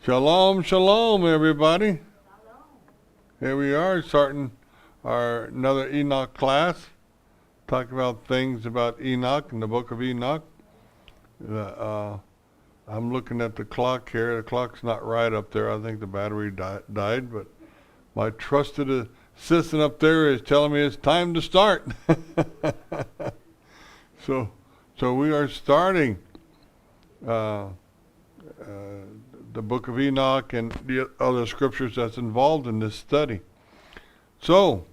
Shalom, shalom, everybody. Here we are starting our another Enoch class, talking about things about Enoch and the book of Enoch. I'm looking at the clock here. The clock's not right up there. I think the battery died, but my trusted assistant up there is telling me it's time to start. So we are starting the book of Enoch and the other scriptures that's involved in this study. So,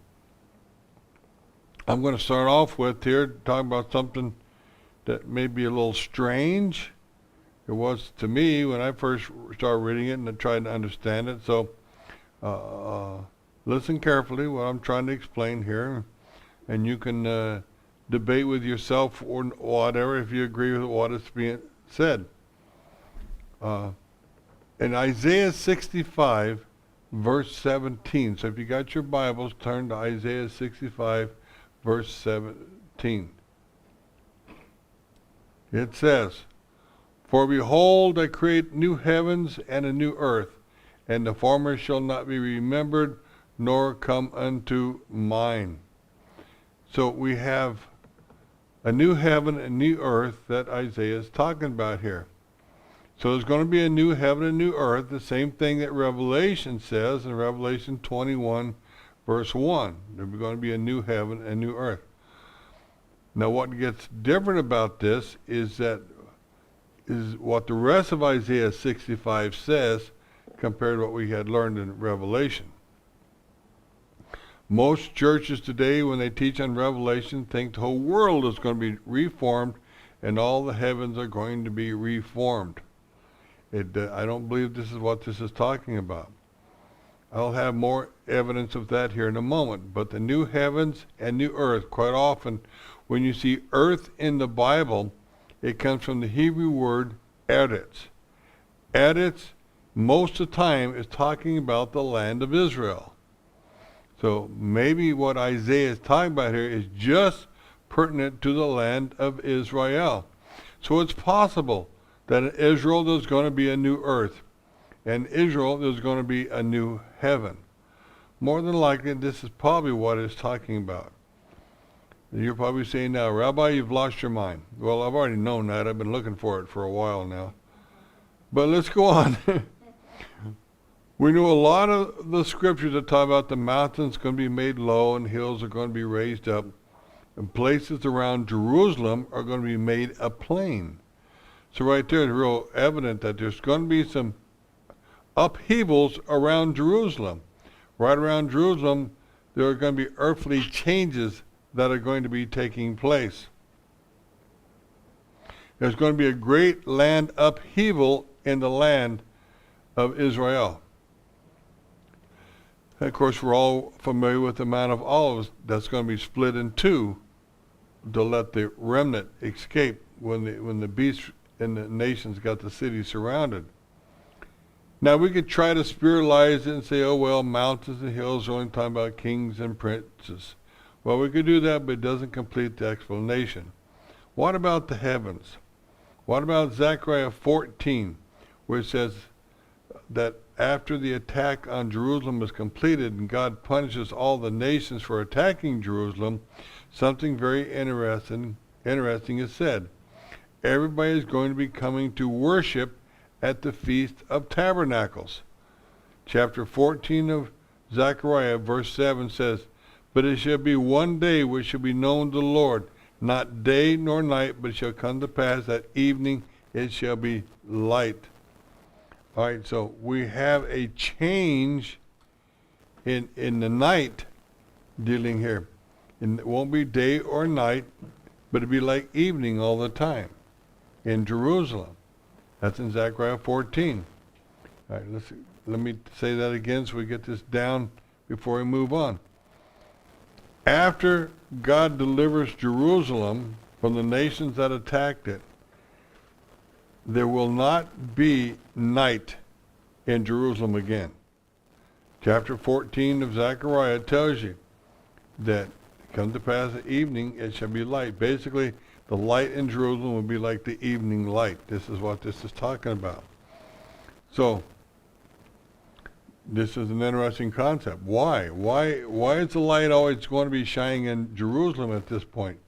I'm going to start off with here talking about something that may be a little strange. It was to me when I first started reading it and I tried to understand it. So, listen carefully what I'm trying to explain here, and you can debate with yourself or whatever if you agree with what is being said. In Isaiah 65, verse 17. So if you got your Bibles, turn to Isaiah 65, verse 17. It says, "For behold, I create new heavens and a new earth, and the former shall not be remembered, nor come unto mind." So we have a new heaven and new earth that Isaiah is talking about here. So there's going to be a new heaven and new earth, the same thing that Revelation says in Revelation 21, verse 1. There's going to be a new heaven and new earth. Now what gets different about this is what the rest of Isaiah 65 says compared to what we had learned in Revelation. Most churches today, when they teach on Revelation, think the whole world is going to be reformed and all the heavens are going to be reformed. I don't believe this is what this is talking about. I'll have more evidence of that here in a moment. But the new heavens and new earth, quite often when you see earth in the Bible, it comes from the Hebrew word eretz. Eretz, most of the time, is talking about the land of Israel. So maybe what Isaiah is talking about here is just pertinent to the land of Israel. So it's possible that in Israel there's going to be a new earth, and in Israel there's going to be a new heaven. More than likely, this is probably what it's talking about. And you're probably saying now, "Rabbi, you've lost your mind." Well, I've already known that. I've been looking for it for a while now. But let's go on. We know a lot of the scriptures that talk about the mountains going to be made low and hills are going to be raised up, and places around Jerusalem are going to be made a plain. So right there, it's real evident that there's going to be some upheavals around Jerusalem. Right around Jerusalem, there are going to be earthly changes that are going to be taking place. There's going to be a great land upheaval in the land of Israel. And of course, we're all familiar with the Mount of Olives that's going to be split in two to let the remnant escape when the beast and the nations got the city surrounded. Now we could try to spiritualize it and say, oh well, mountains and hills are only talking about kings and princes. Well, we could do that, but it doesn't complete the explanation. What about the heavens? What about Zechariah 14, where it says that after the attack on Jerusalem is completed and God punishes all the nations for attacking Jerusalem, something very interesting is said. Everybody is going to be coming to worship at the Feast of Tabernacles. Chapter 14 of Zechariah, verse 7 says, "But it shall be one day which shall be known to the Lord, not day nor night, but it shall come to pass that evening it shall be light." All right, so we have a change in the night dealing here. And it won't be day or night, but it'll be like evening all the time in Jerusalem. That's in Zechariah 14. All right, let me say that again so we get this down before we move on. After God delivers Jerusalem from the nations that attacked it, there will not be night in Jerusalem again. Chapter 14 of Zechariah tells you that come to pass at evening it shall be light. Basically, the light in Jerusalem will be like the evening light. This is what this is talking about. So, This is an interesting concept. Why? Why is the light always going to be shining in Jerusalem at this point?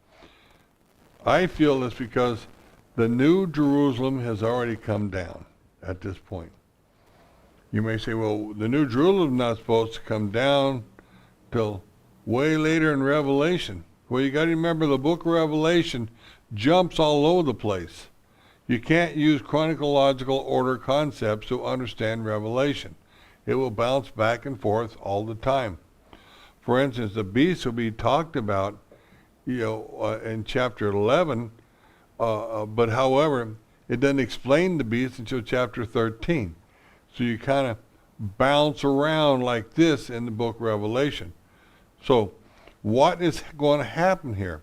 I feel it's because the new Jerusalem has already come down at this point. You may say, well, the new Jerusalem is not supposed to come down till way later in Revelation. Well, you got to remember the book of Revelation jumps all over the place. You can't use chronological order concepts to understand Revelation. It will bounce back and forth all the time. For instance, the beast will be talked about, in chapter 11, but however, it doesn't explain the beast until chapter 13. So you kind of bounce around like this in the book of Revelation. So what is going to happen here?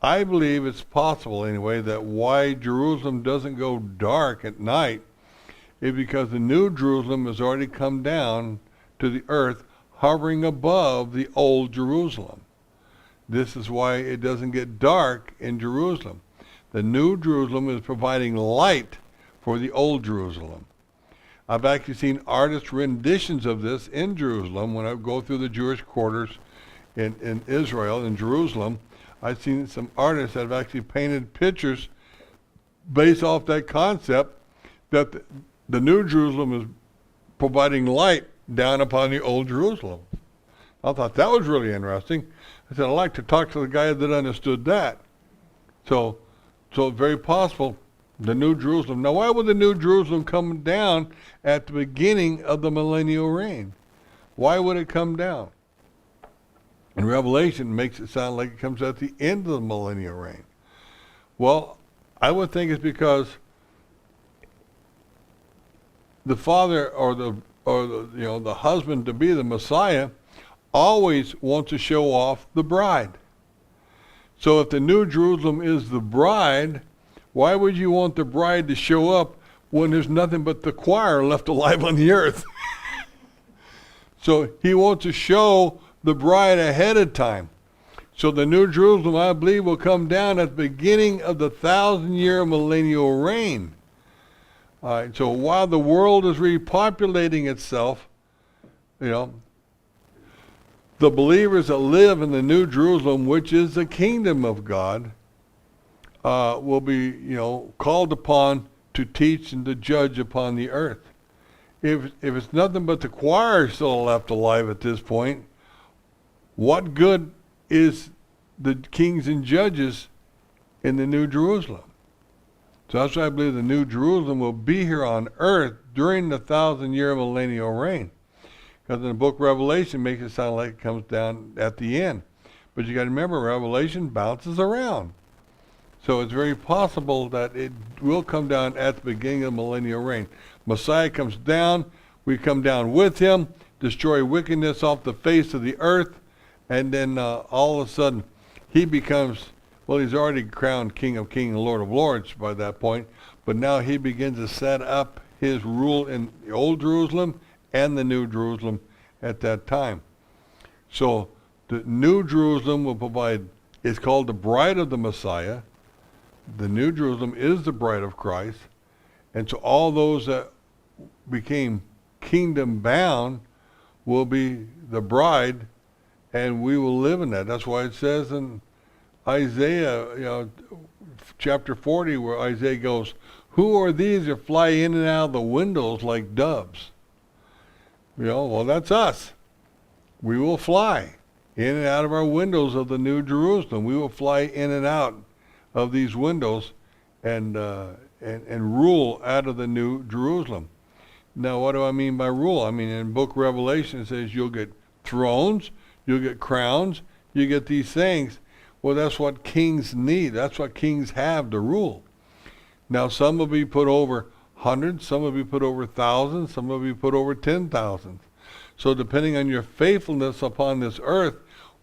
I believe it's possible anyway that why Jerusalem doesn't go dark at night is because the new Jerusalem has already come down to the earth, hovering above the old Jerusalem. This is why it doesn't get dark in Jerusalem. The new Jerusalem is providing light for the old Jerusalem. I've actually seen artist renditions of this in Jerusalem when I go through the Jewish quarters in Israel, in Jerusalem. I've seen some artists that have actually painted pictures based off that concept that the new Jerusalem is providing light down upon the old Jerusalem. I thought that was really interesting. I said, I'd like to talk to the guy that understood that. So it's very possible the new Jerusalem. Now, why would the new Jerusalem come down at the beginning of the millennial reign? Why would it come down? And Revelation makes it sound like it comes at the end of the millennial reign. Well, I would think it's because the father or the husband to be, the Messiah, always wants to show off the bride. So if the new Jerusalem is the bride, why would you want the bride to show up when there's nothing but the choir left alive on the earth? So he wants to show the bride ahead of time. So the new Jerusalem, I believe, will come down at the beginning of the 1,000-year millennial reign. All right, so while the world is repopulating itself, the believers that live in the New Jerusalem, which is the kingdom of God, will be, called upon to teach and to judge upon the earth. If it's nothing but the choir still left alive at this point, what good is the kings and judges in the New Jerusalem? So that's why I believe the New Jerusalem will be here on earth during the 1,000-year millennial reign. Because in the book of Revelation, it makes it sound like it comes down at the end. But you got to remember, Revelation bounces around. So it's very possible that it will come down at the beginning of the millennial reign. Messiah comes down, we come down with him, destroy wickedness off the face of the earth, and then all of a sudden he becomes, well, he's already crowned King of Kings and Lord of Lords by that point, but now he begins to set up his rule in the Old Jerusalem and the New Jerusalem at that time. So the New Jerusalem will provide, it's called the bride of the Messiah. The New Jerusalem is the bride of Christ. And so all those that became kingdom bound will be the bride, and we will live in that. That's why it says in Isaiah, chapter 40, where Isaiah goes, "Who are these that fly in and out of the windows like doves?" Well, that's us. We will fly in and out of our windows of the New Jerusalem. We will fly in and out of these windows and rule out of the New Jerusalem. Now, what do I mean by rule? I mean, in book of Revelation, it says you'll get thrones, you'll get crowns, you get these things. Well, that's what kings need. That's what kings have to rule. Now, some will be put over hundreds, some will be put over thousands, some will be put over 10,000. So depending on your faithfulness upon this earth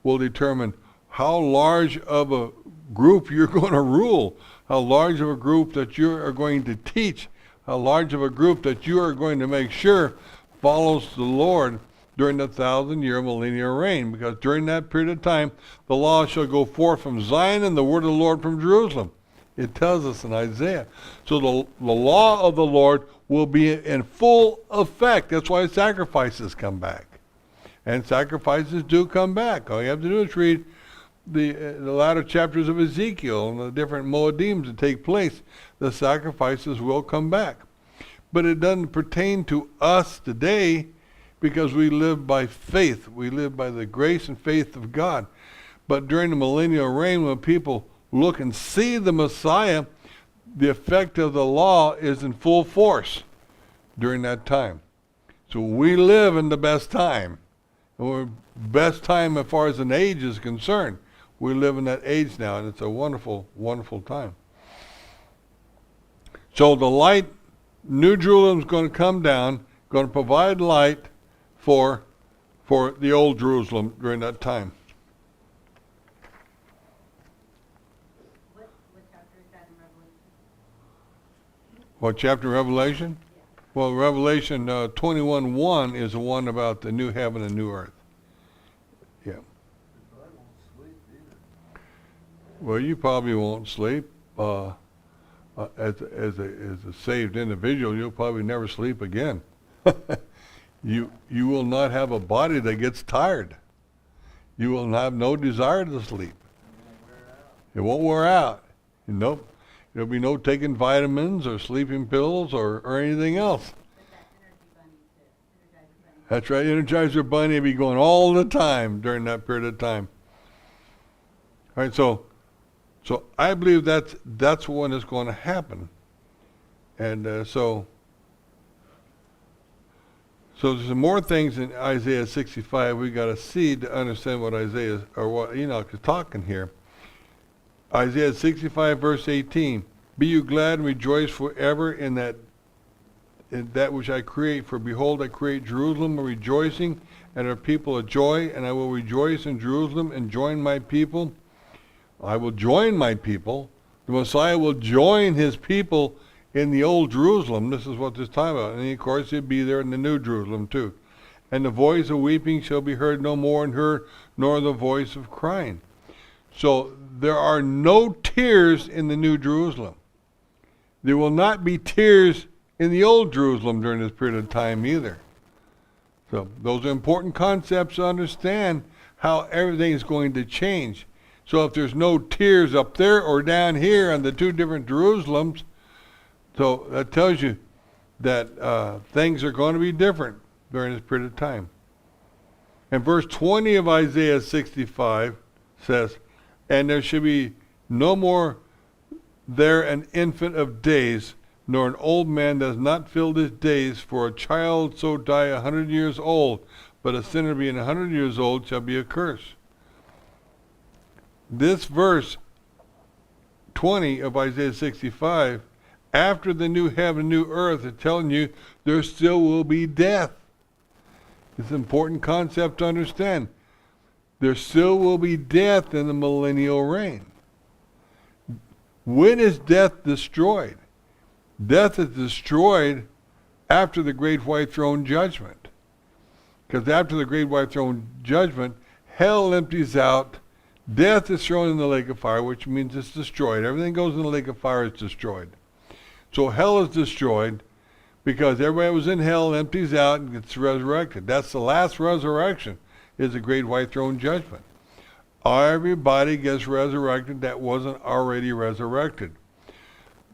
will determine how large of a group you're going to rule, how large of a group that you are going to teach, how large of a group that you are going to make sure follows the Lord during the 1,000-year millennial reign. Because during that period of time, the law shall go forth from Zion and the word of the Lord from Jerusalem. It tells us in Isaiah. So the law of the Lord will be in full effect. That's why sacrifices come back. And sacrifices do come back. All you have to do is read the latter chapters of Ezekiel and the different Moedims that take place. The sacrifices will come back. But it doesn't pertain to us today because we live by faith. We live by the grace and faith of God. But during the millennial reign, when people look and see the Messiah, the effect of the law is in full force during that time. So we live in the best time. And we're best time as far as an age is concerned. We live in that age now, and it's a wonderful, wonderful time. So the light, New Jerusalem is going to come down, going to provide light for the old Jerusalem during that time. What chapter is that in Revelation? What chapter of Revelation? Yeah. Well, Revelation 21:1 is the one about the new heaven and new earth. Yeah. I won't sleep either. Well, you probably won't sleep. As a saved individual, you'll probably never sleep again. You will not have a body that gets tired. You will have no desire to sleep. It won't wear out. Nope. There'll be no taking vitamins or sleeping pills or anything else. That's right, Energizer Bunny will be going all the time during that period of time. All right, so I believe that's when it's going to happen. And so there's some more things in Isaiah 65 we got to see to understand what Isaiah or what Enoch is talking here. Isaiah 65 verse 18. Be you glad and rejoice forever in that which I create. For behold, I create Jerusalem a rejoicing and her people a joy, and I will rejoice in Jerusalem and join my people. I will join my people. The Messiah will join his people in the old Jerusalem. This is what this time about. And of course he'll be there in the new Jerusalem too. And the voice of weeping shall be heard no more in her, nor the voice of crying. So there are no tears in the new Jerusalem. There will not be tears in the old Jerusalem during this period of time either. So those are important concepts to understand how everything is going to change. So if there's no tears up there or down here on the two different Jerusalems, so that tells you that things are going to be different during this period of time. And verse 20 of Isaiah 65 says, and there shall be no more there an infant of days, nor an old man that has not filled his days, for a child so die 100 years old, but a sinner being 100 years old shall be accursed. This verse 20 of Isaiah 65, after the new heaven, new earth, is telling you there still will be death. It's an important concept to understand. There still will be death in the millennial reign. When is death destroyed? Death is destroyed after the great white throne judgment. Because after the great white throne judgment, hell empties out. Death is thrown in the lake of fire, which means it's destroyed. Everything goes in the lake of fire, it's destroyed. So hell is destroyed because everybody who was in hell empties out and gets resurrected. That's the last resurrection, is the great white throne judgment. Everybody gets resurrected that wasn't already resurrected.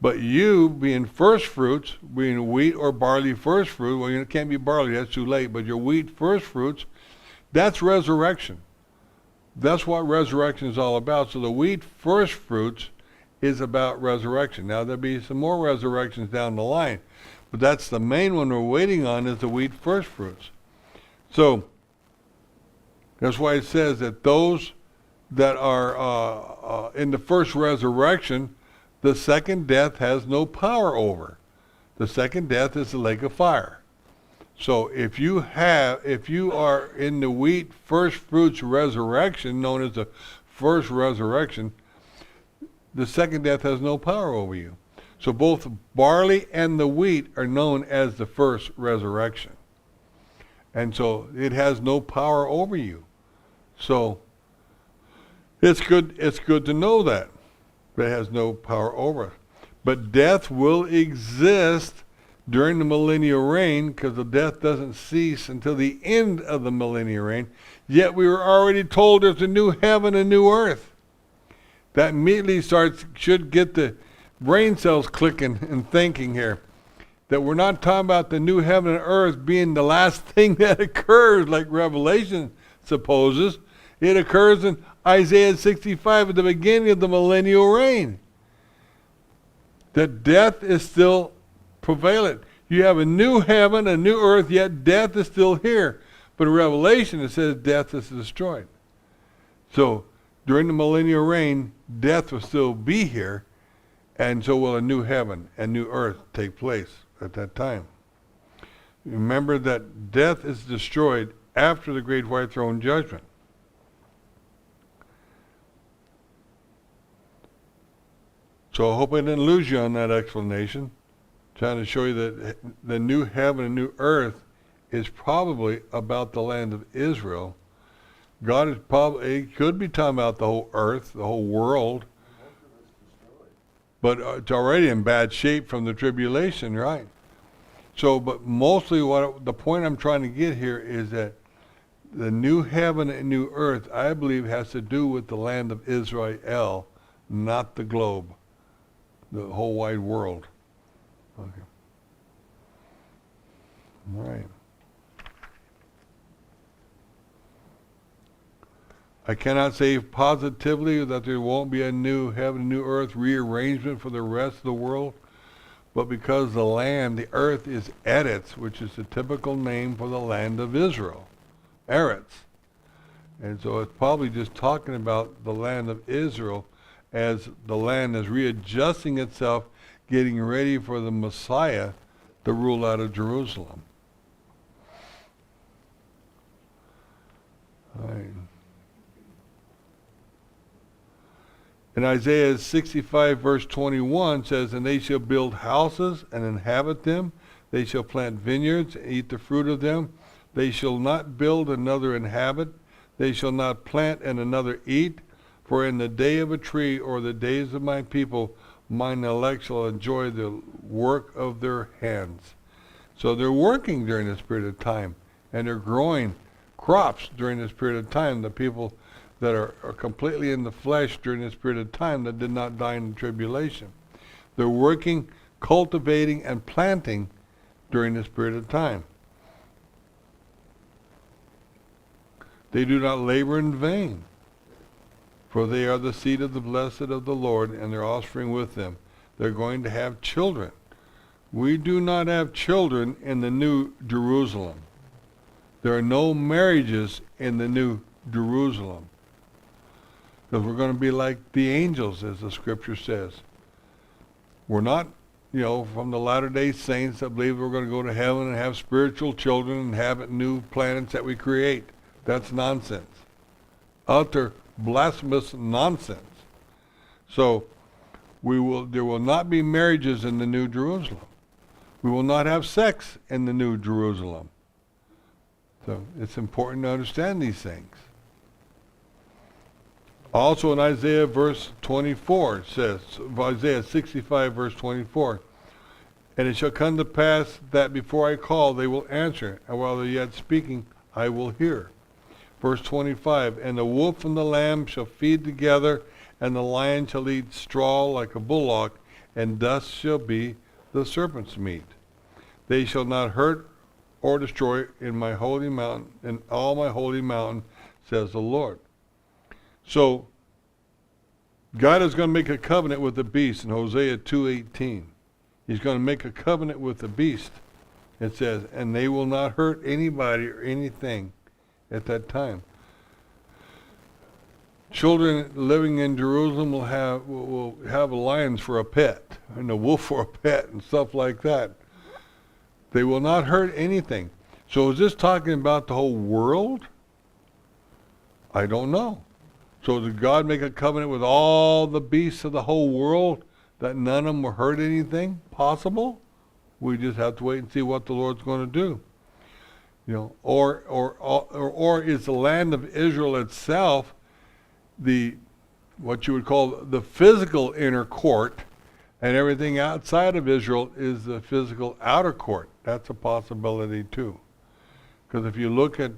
But you, being first fruits, being wheat or barley first fruit, well, you can't be barley, that's too late, but your wheat first fruits, that's resurrection. That's what resurrection is all about. So the wheat first fruits is about resurrection. Now there'll be some more resurrections down the line, but that's the main one we're waiting on, is the wheat first fruits. So that's why it says that those that are in the first resurrection, the second death has no power over. The second death is the lake of fire. So if you are in the wheat first fruits resurrection, known as the first resurrection, the second death has no power over you. So both barley and the wheat are known as the first resurrection. And so it has no power over you. So it's good to know that. but it has no power over us. But death will exist during the millennial reign, because the death doesn't cease until the end of the millennial reign. Yet we were already told there's a new heaven and new earth. That immediately should get the brain cells clicking and thinking here. That we're not talking about the new heaven and earth being the last thing that occurs like Revelation supposes. It occurs in Isaiah 65 at the beginning of the millennial reign. That death is still prevalent. You have a new heaven, a new earth, yet death is still here. But in Revelation it says death is destroyed. So during the millennial reign, death will still be here, and so will a new heaven and new earth take place at that time. Remember that death is destroyed after the great white throne judgment. So I hope I didn't lose you on that explanation. Trying to show you that the new heaven and new earth is probably about the land of Israel. God is probably, it could be talking about the whole earth, the whole world, but it's already in bad shape from the tribulation, right? So, but mostly the point I'm trying to get here is that the new heaven and new earth, I believe, has to do with the land of Israel, not the globe, the whole wide world. Okay. All right. I cannot say positively that there won't be a new heaven, new earth rearrangement for the rest of the world, but because the land, the earth, is Eretz, which is the typical name for the land of Israel, Eretz. And so it's probably just talking about the land of Israel as the land is readjusting itself, getting ready for the Messiah to rule out of Jerusalem. All right. In Isaiah 65 verse 21 says, "And they shall build houses and inhabit them. They shall plant vineyards and eat the fruit of them. They shall not build, another inhabit. They shall not plant and another eat. For in the day of a tree or the days of my people, mine elect shall enjoy the work of their hands." So they're working during this period of time, and they're growing crops during this period of time. The people that are completely in the flesh during this period of time that did not die in the tribulation. They're working, cultivating, and planting during this period of time. They do not labor in vain, for they are the seed of the blessed of the Lord, and their offspring with them. They're going to have children. We do not have children in the New Jerusalem. There are no marriages in the New Jerusalem. Because we're going to be like the angels, as the scripture says. We're not, from the Latter-day Saints that believe we're going to go to heaven and have spiritual children and have new planets that we create. That's nonsense. Utter blasphemous nonsense. So there will not be marriages in the New Jerusalem. We will not have sex in the New Jerusalem. So it's important to understand these things. Also in Isaiah verse 24, it says, Isaiah 65 verse 24, "And it shall come to pass that before I call, they will answer, and while they're yet speaking, I will hear." Verse 25, "And the wolf and the lamb shall feed together, and the lion shall eat straw like a bullock, and dust shall be the serpent's meat. They shall not hurt or destroy in my holy mountain, in all my holy mountain, says the Lord." So, God is going to make a covenant with the beast in Hosea 2:18. He's going to make a covenant with the beast. It says, and they will not hurt anybody or anything at that time. Children living in Jerusalem will have lions for a pet, and a wolf for a pet, and stuff like that. They will not hurt anything. So is this talking about the whole world? I don't know. So did God make a covenant with all the beasts of the whole world that none of them will hurt anything? Possible? We just have to wait and see what the Lord's going to do. Or is the land of Israel itself the what you would call the physical inner court, and everything outside of Israel is the physical outer court. That's a possibility too. Because if you look at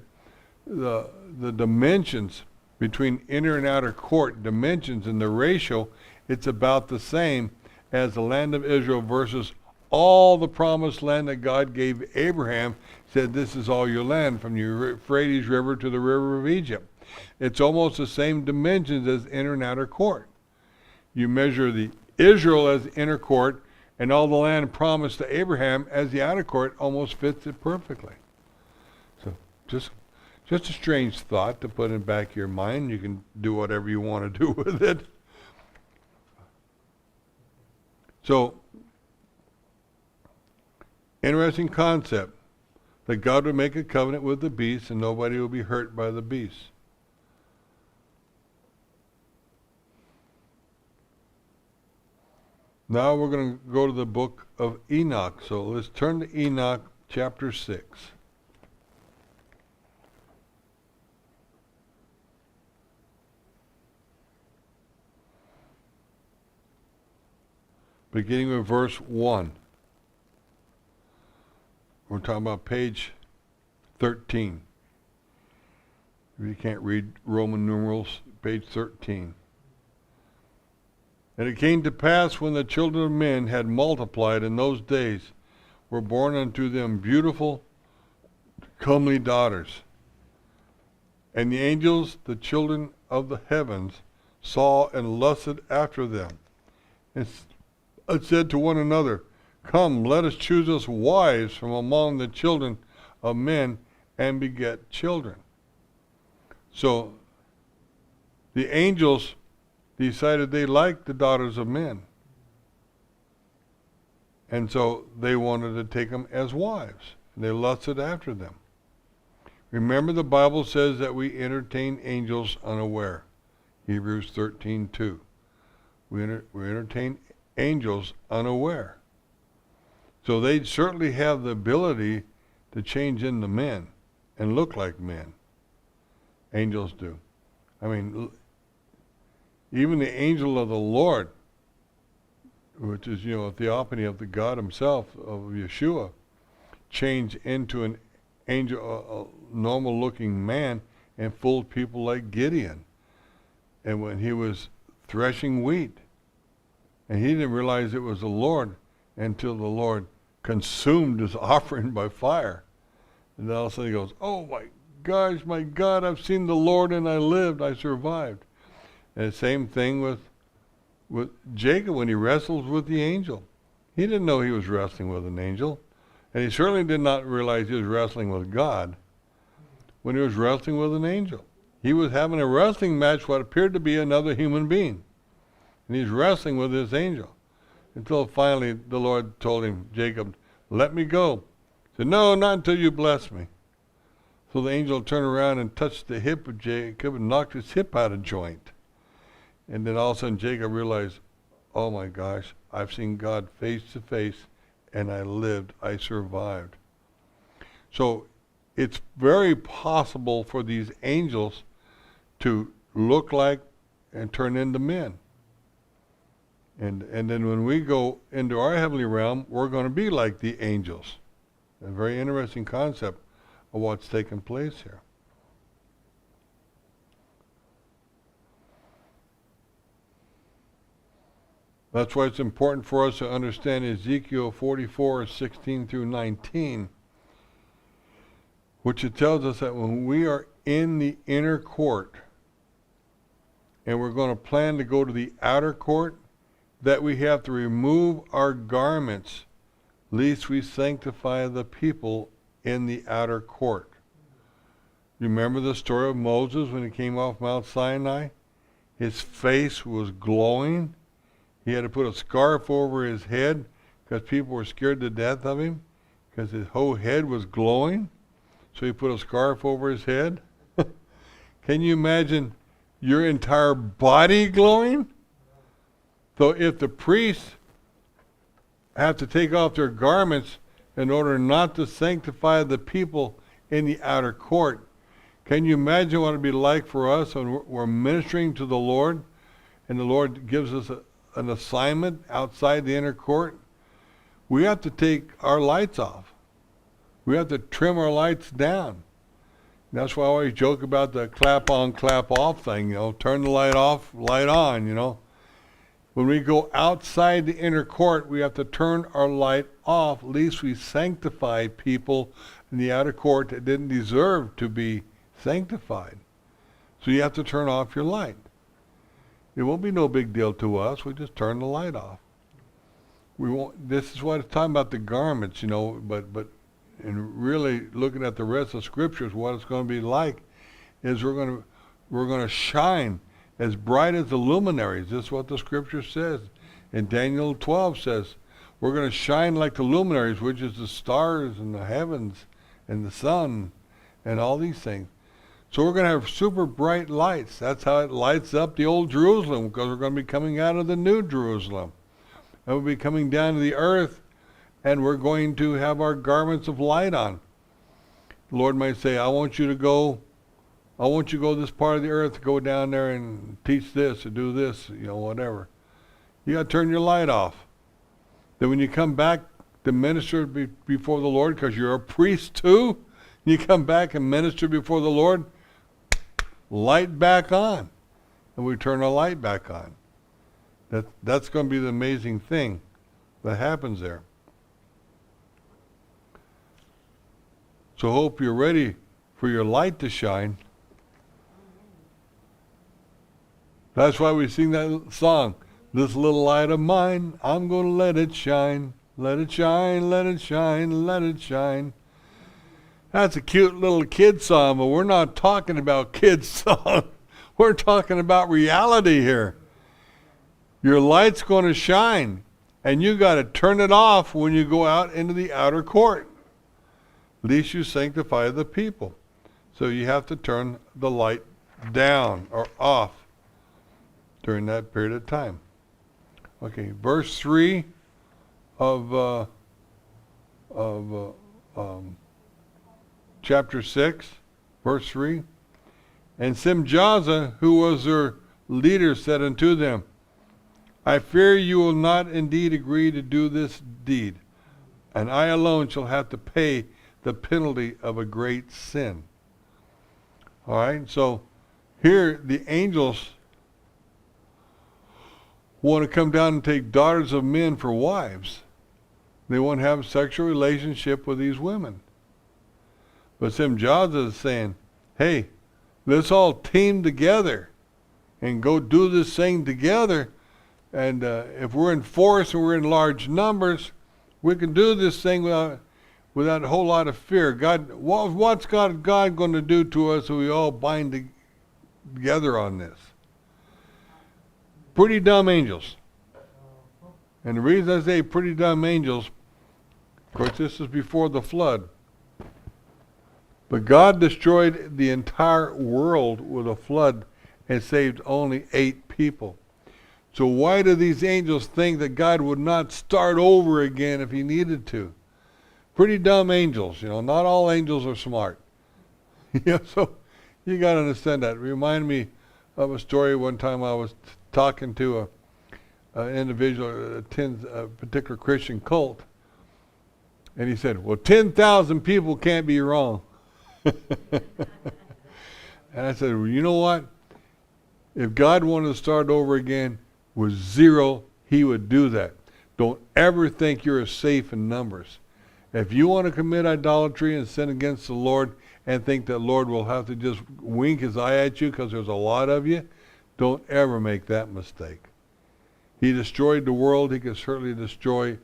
the dimensions between inner and outer court dimensions and the ratio, it's about the same as the land of Israel versus all the promised land that God gave Abraham. Said, this is all your land, from the Euphrates River to the river of Egypt. It's almost the same dimensions as inner and outer court. You measure the Israel as the inner court, and all the land promised to Abraham as the outer court almost fits it perfectly. So just a strange thought to put in the back of your mind. You can do whatever you want to do with it. So, interesting concept that God would make a covenant with the beast and nobody will be hurt by the beast. Now we're going to go to the book of Enoch. So let's turn to Enoch chapter 6. Beginning with verse 1. We're talking about page 13. If you can't read Roman numerals, page 13. And it came to pass, when the children of men had multiplied in those days, were born unto them beautiful, comely daughters. And the angels, the children of the heavens, saw and lusted after them, and said to one another, Come, let us choose us wives from among the children of men, and beget children. So the angels decided they liked the daughters of men, and so they wanted to take them as wives, and they lusted after them. Remember, the Bible says that we entertain angels unaware. Hebrews 13:2. We entertain angels unaware. So they certainly have the ability to change into men and look like men. Angels do. I mean, even the angel of the Lord, which is, a theophany of the God himself, of Yeshua, changed into an angel, a normal looking man, and fooled people like Gideon. And when he was threshing wheat, and he didn't realize it was the Lord until the Lord consumed his offering by fire. And then all of a sudden he goes, oh my gosh, my God, I've seen the Lord and I lived, I survived. And the same thing with Jacob when he wrestles with the angel. He didn't know he was wrestling with an angel. And he certainly did not realize he was wrestling with God when he was wrestling with an angel. He was having a wrestling match what appeared to be another human being. And he's wrestling with this angel. Until finally the Lord told him, Jacob, let me go. He said, no, not until you bless me. So the angel turned around and touched the hip of Jacob and knocked his hip out of joint. And then all of a sudden Jacob realized, oh my gosh, I've seen God face to face, and I lived, I survived. So it's very possible for these angels to look like and turn into men. And then when we go into our heavenly realm, we're going to be like the angels. A very interesting concept of what's taking place here. That's why it's important for us to understand Ezekiel 44:16 through 19, which it tells us that when we are in the inner court and we're going to plan to go to the outer court, that we have to remove our garments, lest we sanctify the people in the outer court. You remember the story of Moses when he came off Mount Sinai? His face was glowing. He had to put a scarf over his head because people were scared to death of him because his whole head was glowing. So he put a scarf over his head. Can you imagine your entire body glowing? So if the priests have to take off their garments in order not to sanctify the people in the outer court, can you imagine what it would be like for us when we're ministering to the Lord and the Lord gives us an assignment outside the inner court, we have to take our lights off. We have to trim our lights down. That's why I always joke about the clap on, clap off thing, turn the light off, light on, When we go outside the inner court, we have to turn our light off, lest we sanctify people in the outer court that didn't deserve to be sanctified. So you have to turn off your light. It won't be no big deal to us. We just turn the light off. We won't. This is what it's talking about, the garments, but and really looking at the rest of scriptures, what it's going to be like is we're going to shine as bright as the luminaries. This is what the scripture says. And Daniel 12 says, we're going to shine like the luminaries, which is the stars and the heavens and the sun and all these things. So we're going to have super bright lights. That's how it lights up the old Jerusalem, because we're going to be coming out of the new Jerusalem. And we'll be coming down to the earth, and we're going to have our garments of light on. The Lord might say, I want you to go this part of the earth, go down there and teach this or do this, whatever. You got to turn your light off. Then when you come back to minister before the Lord, because you're a priest too, you come back and minister before the Lord, light back on. And we turn our light back on. That's going to be the amazing thing that happens there. So hope you're ready for your light to shine. That's why we sing that song, this little light of mine, I'm going to let it shine. Let it shine, let it shine, let it shine. That's a cute little kid song, but we're not talking about kids song. We're talking about reality here. Your light's going to shine, and you got to turn it off when you go out into the outer court, lest you sanctify the people. So you have to turn the light down or off during that period of time. Okay, verse 3 of chapter 6, verse 3. And Simjaza, who was their leader, said unto them, I fear you will not indeed agree to do this deed, and I alone shall have to pay the penalty of a great sin. All right, so here the angels want to come down and take daughters of men for wives. They want to have a sexual relationship with these women. But Simjaza is saying, hey, let's all team together and go do this thing together. And if we're in force and we're in large numbers, we can do this thing without a whole lot of fear. God, what's God going to do to us if we all bind together on this? Pretty dumb angels. And the reason I say pretty dumb angels, of course this is before the flood, but God destroyed the entire world with a flood and saved only 8 people. So why do these angels think that God would not start over again if he needed to? Pretty dumb angels, not all angels are smart. So you got to understand that. It reminded me of a story one time I was talking to an individual that attends a particular Christian cult, and he said, well, 10,000 people can't be wrong. And I said, well, you know what? If God wanted to start over again with 0, he would do that. Don't ever think you're safe in numbers. If you want to commit idolatry and sin against the Lord and think that Lord will have to just wink his eye at you because there's a lot of you, don't ever make that mistake. He destroyed the world. He can certainly destroy,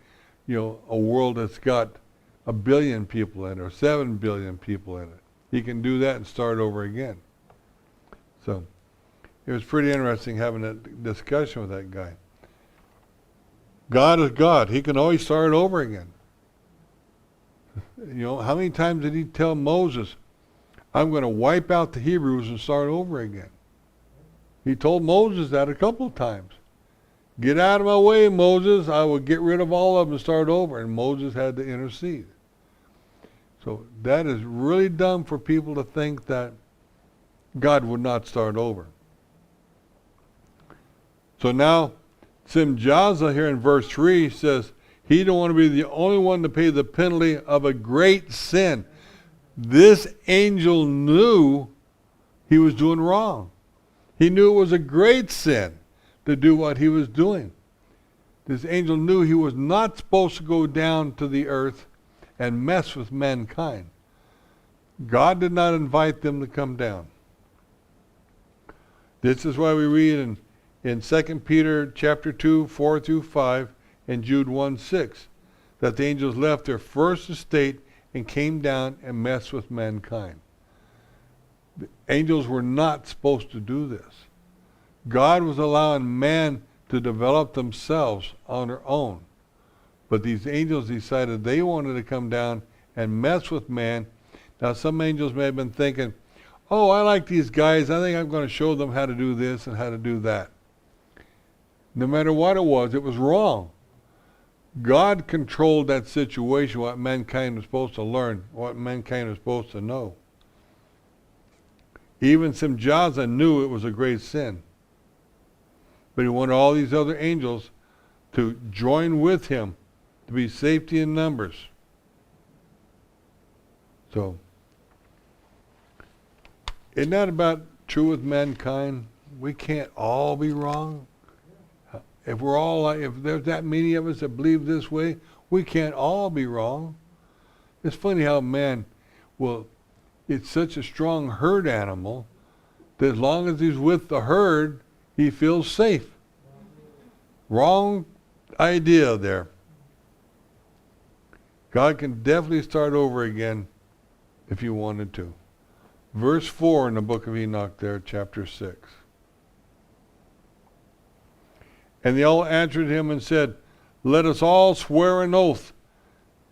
a world that's got 1 billion people in it or 7 billion people in it. He can do that and start over again. So it was pretty interesting having that discussion with that guy. God is God. He can always start over again. How many times did he tell Moses, I'm going to wipe out the Hebrews and start over again? He told Moses that a couple of times. Get out of my way, Moses. I will get rid of all of them and start over. And Moses had to intercede. So that is really dumb for people to think that God would not start over. So now, Simjaza here in verse 3 says, he don't want to be the only one to pay the penalty of a great sin. This angel knew he was doing wrong. He knew it was a great sin to do what he was doing. This angel knew he was not supposed to go down to the earth and mess with mankind. God did not invite them to come down. This is why we read in 2 Peter chapter 2, 4 through 5, and Jude 1, 6, that the angels left their first estate and came down and messed with mankind. The angels were not supposed to do this. God was allowing man to develop themselves on their own. But these angels decided they wanted to come down and mess with man. Now some angels may have been thinking, oh, I like these guys. I think I'm going to show them how to do this and how to do that. No matter what it was wrong. God controlled that situation, what mankind was supposed to learn, what mankind was supposed to know. Even Simjaza knew it was a great sin. But he wanted all these other angels to join with him to be safety in numbers. So, isn't that about true with mankind? We can't all be wrong. If there's that many of us that believe this way, we can't all be wrong. It's funny how man it's such a strong herd animal that as long as he's with the herd, he feels safe. Wrong idea there. God can definitely start over again if he wanted to. Verse 4 in the book of Enoch there, chapter 6. And they all answered him and said, let us all swear an oath,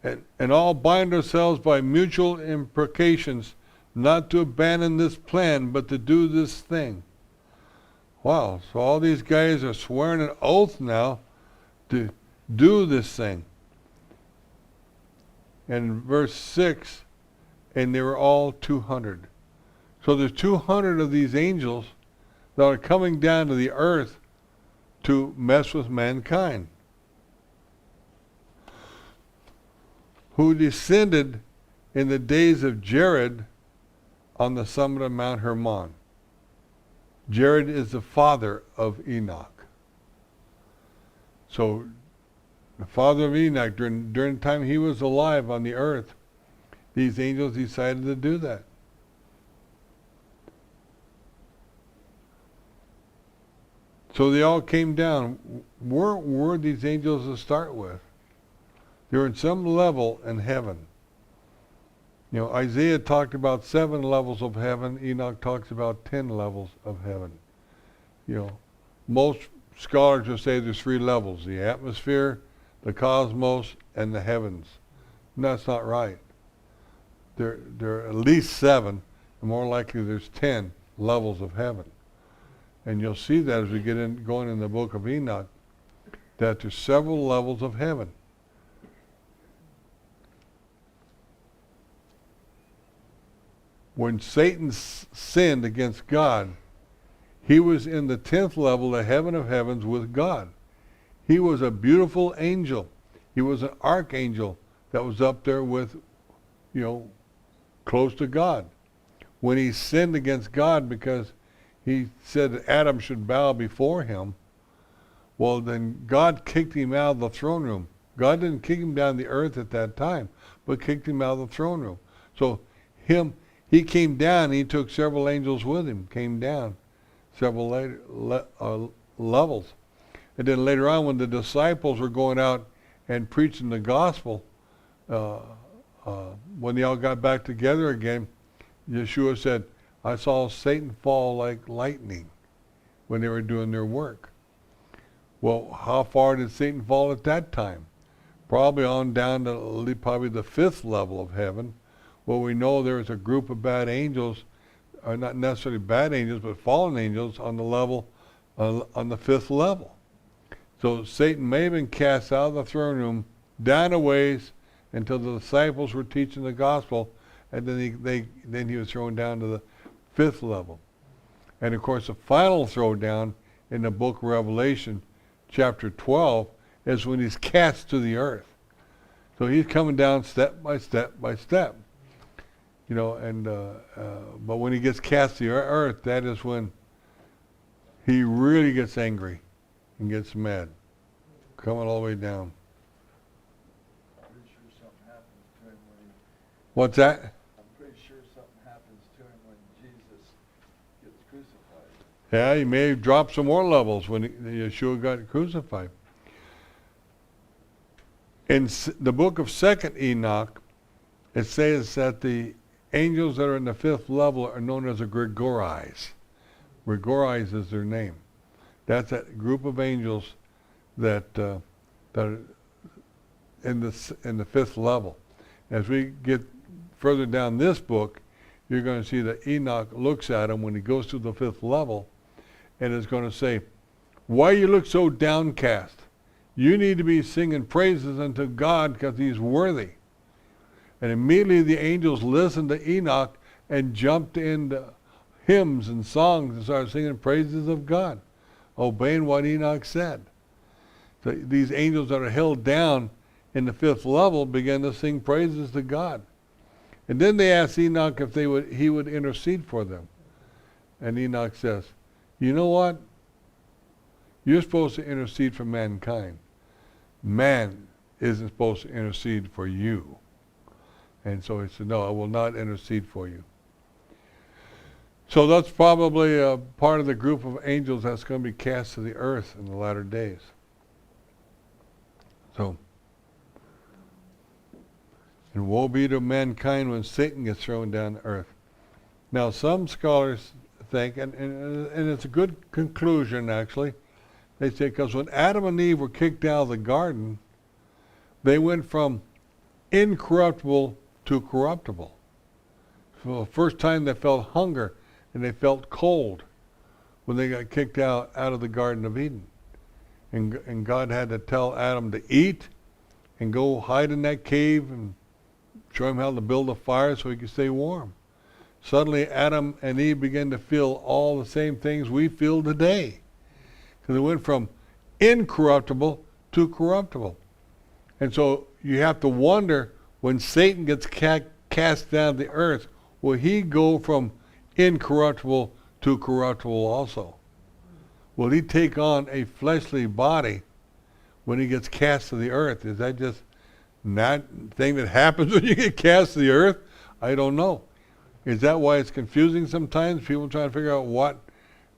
and all bind ourselves by mutual imprecations, not to abandon this plan, but to do this thing. Wow, so all these guys are swearing an oath now to do this thing. And verse 6, and they were all 200. So there's 200 of these angels that are coming down to the earth to mess with mankind, who descended in the days of Jared on the summit of Mount Hermon. Jared is the father of Enoch. So the father of Enoch, during the time he was alive on the earth, these angels decided to do that. So they all came down. Where were these angels to start with? They were in some level in heaven. You know, Isaiah talked about 7 levels of heaven. Enoch talks about 10 levels of heaven. You know, most scholars will say there's 3 levels: the atmosphere, the cosmos, and the heavens. And that's not right. There are at least 7, and more likely there's 10 levels of heaven. And you'll see that as we get going in the book of Enoch, that there's several levels of heaven. When Satan sinned against God, he was in the 10th level, the heaven of heavens, with God. He was a beautiful angel. He was an archangel that was up there with, close to God. When he sinned against God because he said that Adam should bow before him, well, then God kicked him out of the throne room. God didn't kick him down the earth at that time, but kicked him out of the throne room. So he came down, and he took several angels with him, came down several levels. And then later on, when the disciples were going out and preaching the gospel, when they all got back together again, Yeshua said, I saw Satan fall like lightning when they were doing their work. Well, how far did Satan fall at that time? Probably on down to probably the 5th level of heaven. Well, we know there's a group of bad angels, or not necessarily bad angels, but fallen angels on the level, on the 5th level. So Satan may have been cast out of the throne room, down a ways, until the disciples were teaching the gospel, and then he was thrown down to the 5th level. And of course, the final throwdown in the book of Revelation, chapter 12, is when he's cast to the earth. So he's coming down step by step by step. But when he gets cast to the earth, that is when he really gets angry and gets mad, coming all the way down. I'm pretty sure something happens to him when he, What's that? I'm pretty sure something happens to him when Jesus gets crucified. Yeah, he may have dropped some more levels when Yeshua got crucified. In the book of 2nd Enoch, it says that the angels that are in the 5th level are known as the Gregories. Gregories is their name. That's that group of angels that are in the 5th level. As we get further down this book, you're going to see that Enoch looks at him when he goes to the 5th level, and is going to say, "Why you look so downcast? You need to be singing praises unto God because he's worthy." And immediately the angels listened to Enoch and jumped into hymns and songs and started singing praises of God, obeying what Enoch said. So these angels that are held down in the 5th level began to sing praises to God. And then they asked Enoch if he would intercede for them. And Enoch says, "You know what? You're supposed to intercede for mankind. Man isn't supposed to intercede for you." And so he said, "No, I will not intercede for you." So that's probably a part of the group of angels that's going to be cast to the earth in the latter days. So, and woe be to mankind when Satan gets thrown down to earth. Now, some scholars think, and it's a good conclusion actually, they say because when Adam and Eve were kicked out of the garden, they went from incorruptible to corruptible. For the first time they felt hunger and they cold when they got kicked out of the Garden of Eden. And God had to tell Adam to eat and go hide in that cave and show him how to build a fire so he could stay warm. Suddenly Adam and Eve began to feel all the same things we feel today. Because it went from incorruptible to corruptible. And so you have to wonder, when Satan gets cast down to the earth, will he go from incorruptible to corruptible also? Will he take on a fleshly body when he gets cast to the earth? Is that just not thing that happens when you get cast to the earth? I don't know. Is that why it's confusing sometimes? People trying to figure out what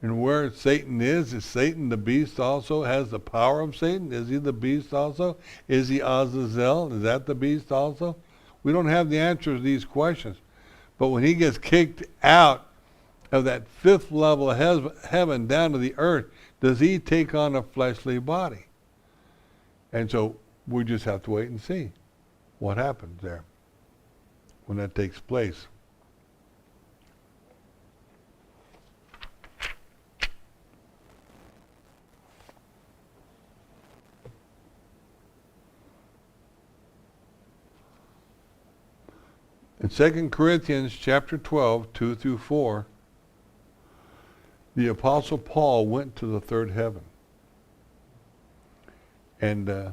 and where Satan is. Is Satan the beast also? Has the power of Satan? Is he the beast also? Is he Azazel? Is that the beast also? We don't have the answer to these questions. But when he gets kicked out of that 5th level of heaven down to the earth, does he take on a fleshly body? And so we just have to wait and see what happens there when that takes place. In 2 Corinthians chapter 12, 2 through 4, the Apostle Paul went to the 3rd heaven. And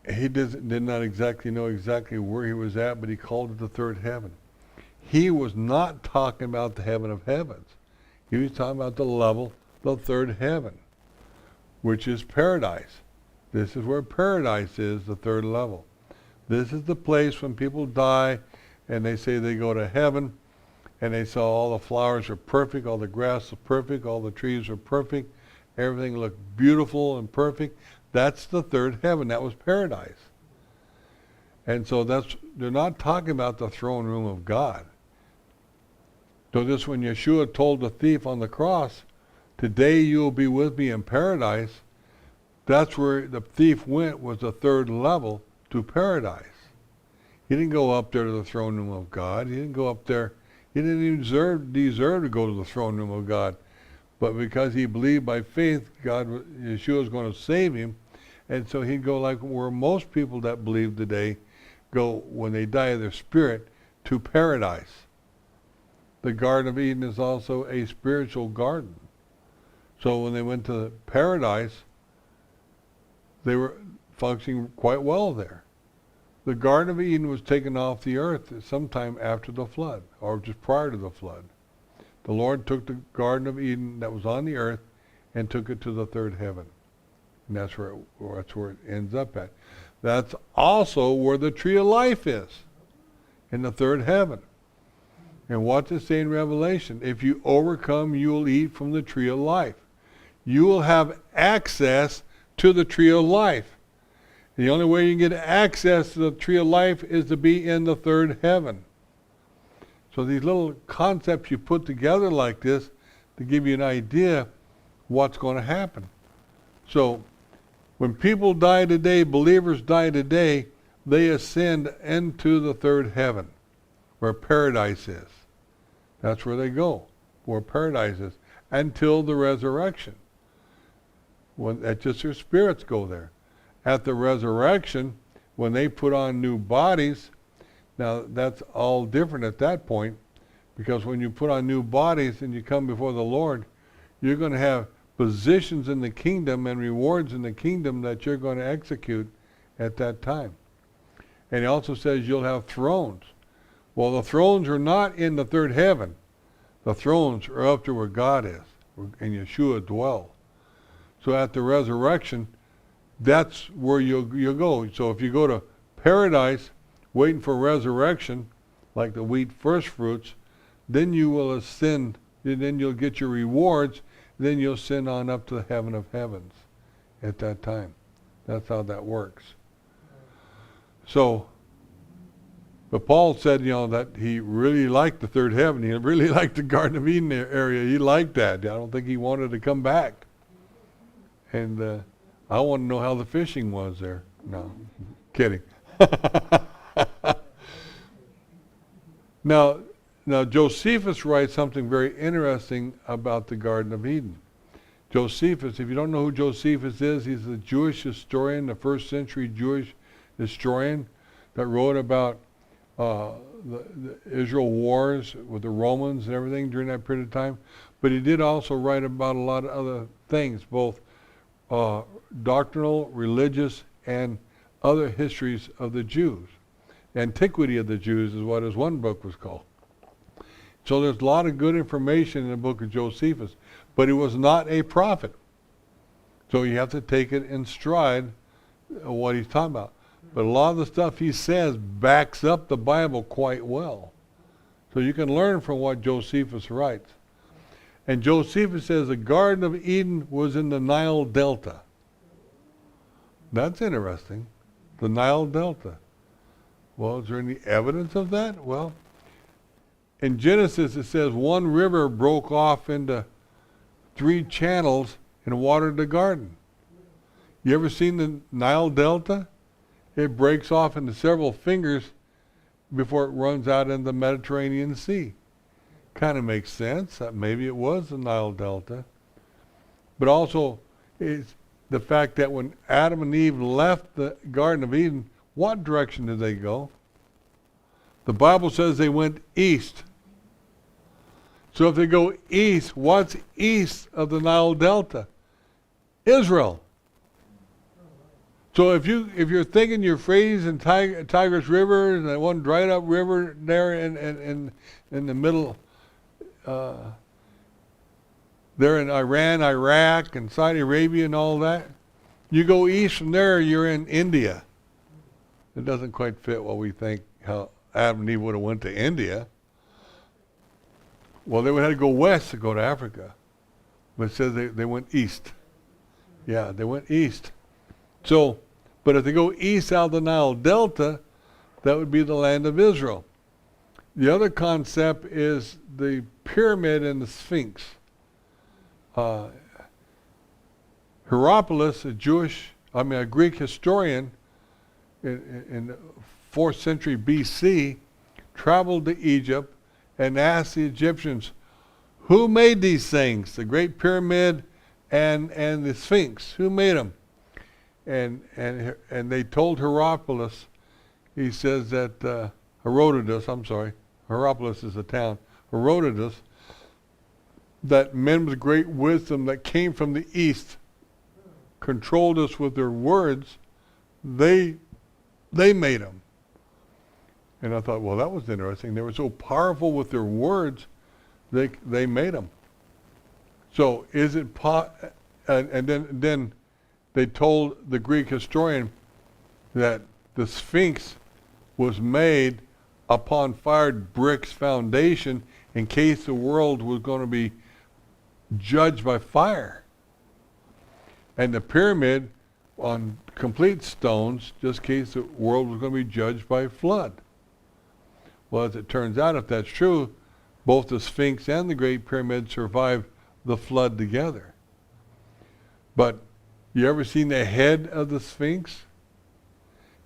he did not exactly know where he was at, but he called it the 3rd heaven. He was not talking about the heaven of heavens. He was talking about the level, the 3rd heaven, which is paradise. This is where paradise is, the 3rd level. This is the place when people die and they say they go to heaven and they saw all the flowers are perfect, all the grass is perfect, all the trees are perfect, everything looked beautiful and perfect. That's the 3rd heaven. That was paradise. And so they're not talking about the throne room of God. So this, when Yeshua told the thief on the cross, "Today you will be with me in paradise," that's where the thief went, was the 3rd level to paradise. He didn't go up there to the throne room of God. He didn't go up there. He didn't even deserve to go to the throne room of God. But because he believed by faith, Yeshua was going to save him. And so he'd go like where most people that believe today go when they die of their spirit, to paradise. the Garden of Eden is also a spiritual garden. So when they went to paradise, they were functioning quite well there. The Garden of Eden was taken off the earth sometime after the flood, or just prior to the flood. The Lord took the Garden of Eden that was on the earth and took it to the third heaven. And that's where it ends up at. That's also where the tree of life is, in the third heaven. And what does it say in Revelation? If you overcome, you will eat from the tree of life. You will have access to the tree of life. The only way you can get access to the tree of life is to be in the third heaven. So these little concepts you put together like this to give you an idea what's going to happen. So when people die today, believers die today, they ascend into the third heaven, where paradise is. That's where they go, where paradise is, until the resurrection. That's just their spirits go there. At the resurrection, when they put on new bodies, now that's all different at that point, because when you put on new bodies and you come before the Lord, you're going to have positions in the kingdom and rewards in the kingdom that you're going to execute at that time. And he also says you'll have thrones. Well, the thrones are not in the third heaven. The thrones are up to where God is, and Yeshua dwells. So at the resurrection, that's where you'll go. So if you go to paradise waiting for resurrection, like the wheat first fruits, then you will ascend, and then you'll get your rewards, then you'll ascend on up to the heaven of heavens at that time. That's how that works. So, but Paul said, that he really liked the third heaven. He really liked the Garden of Eden area. He liked that. I don't think he wanted to come back. And I want to know how the fishing was there. No, kidding. Now Josephus writes something very interesting about the Garden of Eden. Josephus, if you don't know who Josephus is, he's a Jewish historian, the first century Jewish historian that wrote about the Israel wars with the Romans and everything during that period of time. But he did also write about a lot of other things, both doctrinal, religious, and other histories of the Jews. Antiquity of the Jews is what his one book was called. So there's a lot of good information in the book of Josephus, but he was not a prophet. So you have to take it in stride what he's talking about. But a lot of the stuff he says backs up the Bible quite well. So you can learn from what Josephus writes. And Josephus says the Garden of Eden was in the Nile Delta. That's interesting. The Nile Delta. Well, is there any evidence of that? Well, in Genesis it says one river broke off into 3 channels and watered the garden. You ever seen the Nile Delta? It breaks off into several fingers before it runs out in the Mediterranean Sea. Kind of makes sense. Maybe it was the Nile Delta. But also, it's the fact that when Adam and Eve left the Garden of Eden, what direction did they go? The Bible says they went east. So if they go east, what's east of the Nile Delta? Israel. So if you're thinking Euphrates and Tigris River and that one dried up river there in the middle, there in Iran, Iraq, and Saudi Arabia and all that, you go east from there, you're in India. It doesn't quite fit what we think how Adam and Eve would have went to India. Well, they would have to go west to go to Africa. But it says they went east. Yeah, they went east. So, but if they go east out of the Nile Delta, that would be the land of Israel. The other concept is the pyramid and the Sphinx. Hierapolis, a Greek historian in the 4th century BC, traveled to Egypt and asked the Egyptians, who made these things? The Great Pyramid and the Sphinx. Who made them? And they told Hierapolis, he says that, Hierapolis is a town. Herodotus, that men with great wisdom that came from the east controlled us with their words. They made them. And I thought, well, that was interesting. They were so powerful with their words, they made them. So is it and then they told the Greek historian that the Sphinx was made upon fired bricks foundation in case the world was going to be judged by fire. And the pyramid on complete stones, just in case the world was going to be judged by flood. Well, as it turns out, if that's true, both the Sphinx and the Great Pyramid survived the flood together. But you ever seen the head of the Sphinx?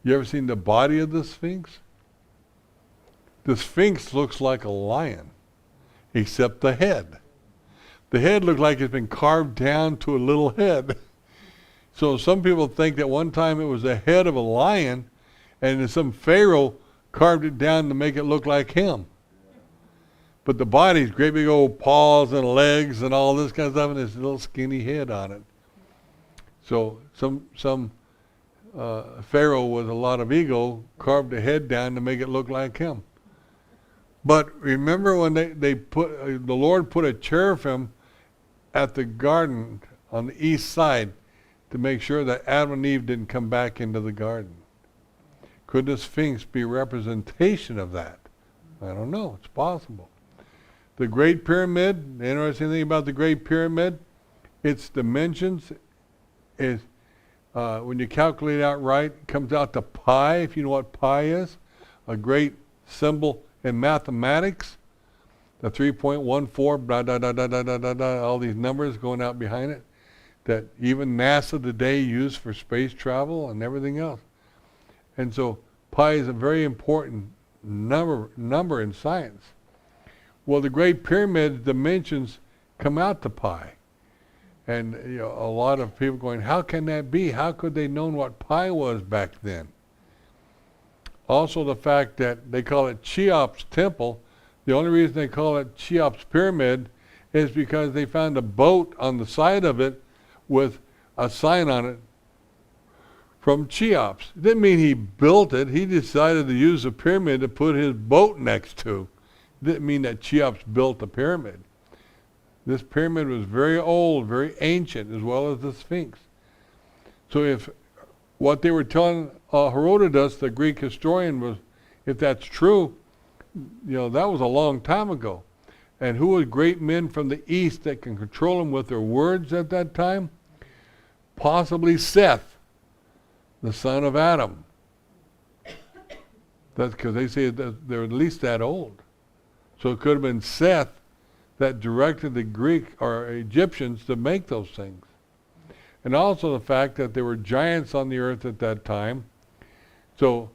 You ever seen the body of the Sphinx? The Sphinx looks like a lion, except the head. The head looked like it's been carved down to a little head. So some people think that one time it was the head of a lion, and some pharaoh carved it down to make it look like him. But the body's great big old paws and legs and all this kind of stuff, and this little skinny head on it. So some pharaoh with a lot of ego carved the head down to make it look like him. But remember when they put the Lord put a cherubim at the garden on the east side to make sure that Adam and Eve didn't come back into the garden. Could the Sphinx be a representation of that? I don't know. It's possible. The Great Pyramid, the interesting thing about the Great Pyramid, its dimensions is, when you calculate it out right, it comes out to pi, if you know what pi is, a great symbol in mathematics. The 3.14, blah, blah, blah, blah, blah, blah, blah, blah, all these numbers going out behind it that even NASA today used for space travel and everything else. And so pi is a very important number in science. Well, the Great Pyramid dimensions come out to pi. And a lot of people going, how can that be? How could they known what pi was back then? Also the fact that they call it Cheops Temple. The only reason they call it Cheops Pyramid is because they found a boat on the side of it with a sign on it from Cheops. It didn't mean he built it. He decided to use a pyramid to put his boat next to. It didn't mean that Cheops built the pyramid. This pyramid was very old, very ancient, as well as the Sphinx. So if what they were telling Herodotus, the Greek historian, was, if that's true, that was a long time ago. And who were great men from the east that can control them with their words at that time? Possibly Seth, the son of Adam. That's because they say that they're at least that old. So it could have been Seth that directed the Greek or Egyptians to make those things. And also the fact that there were giants on the earth at that time. So,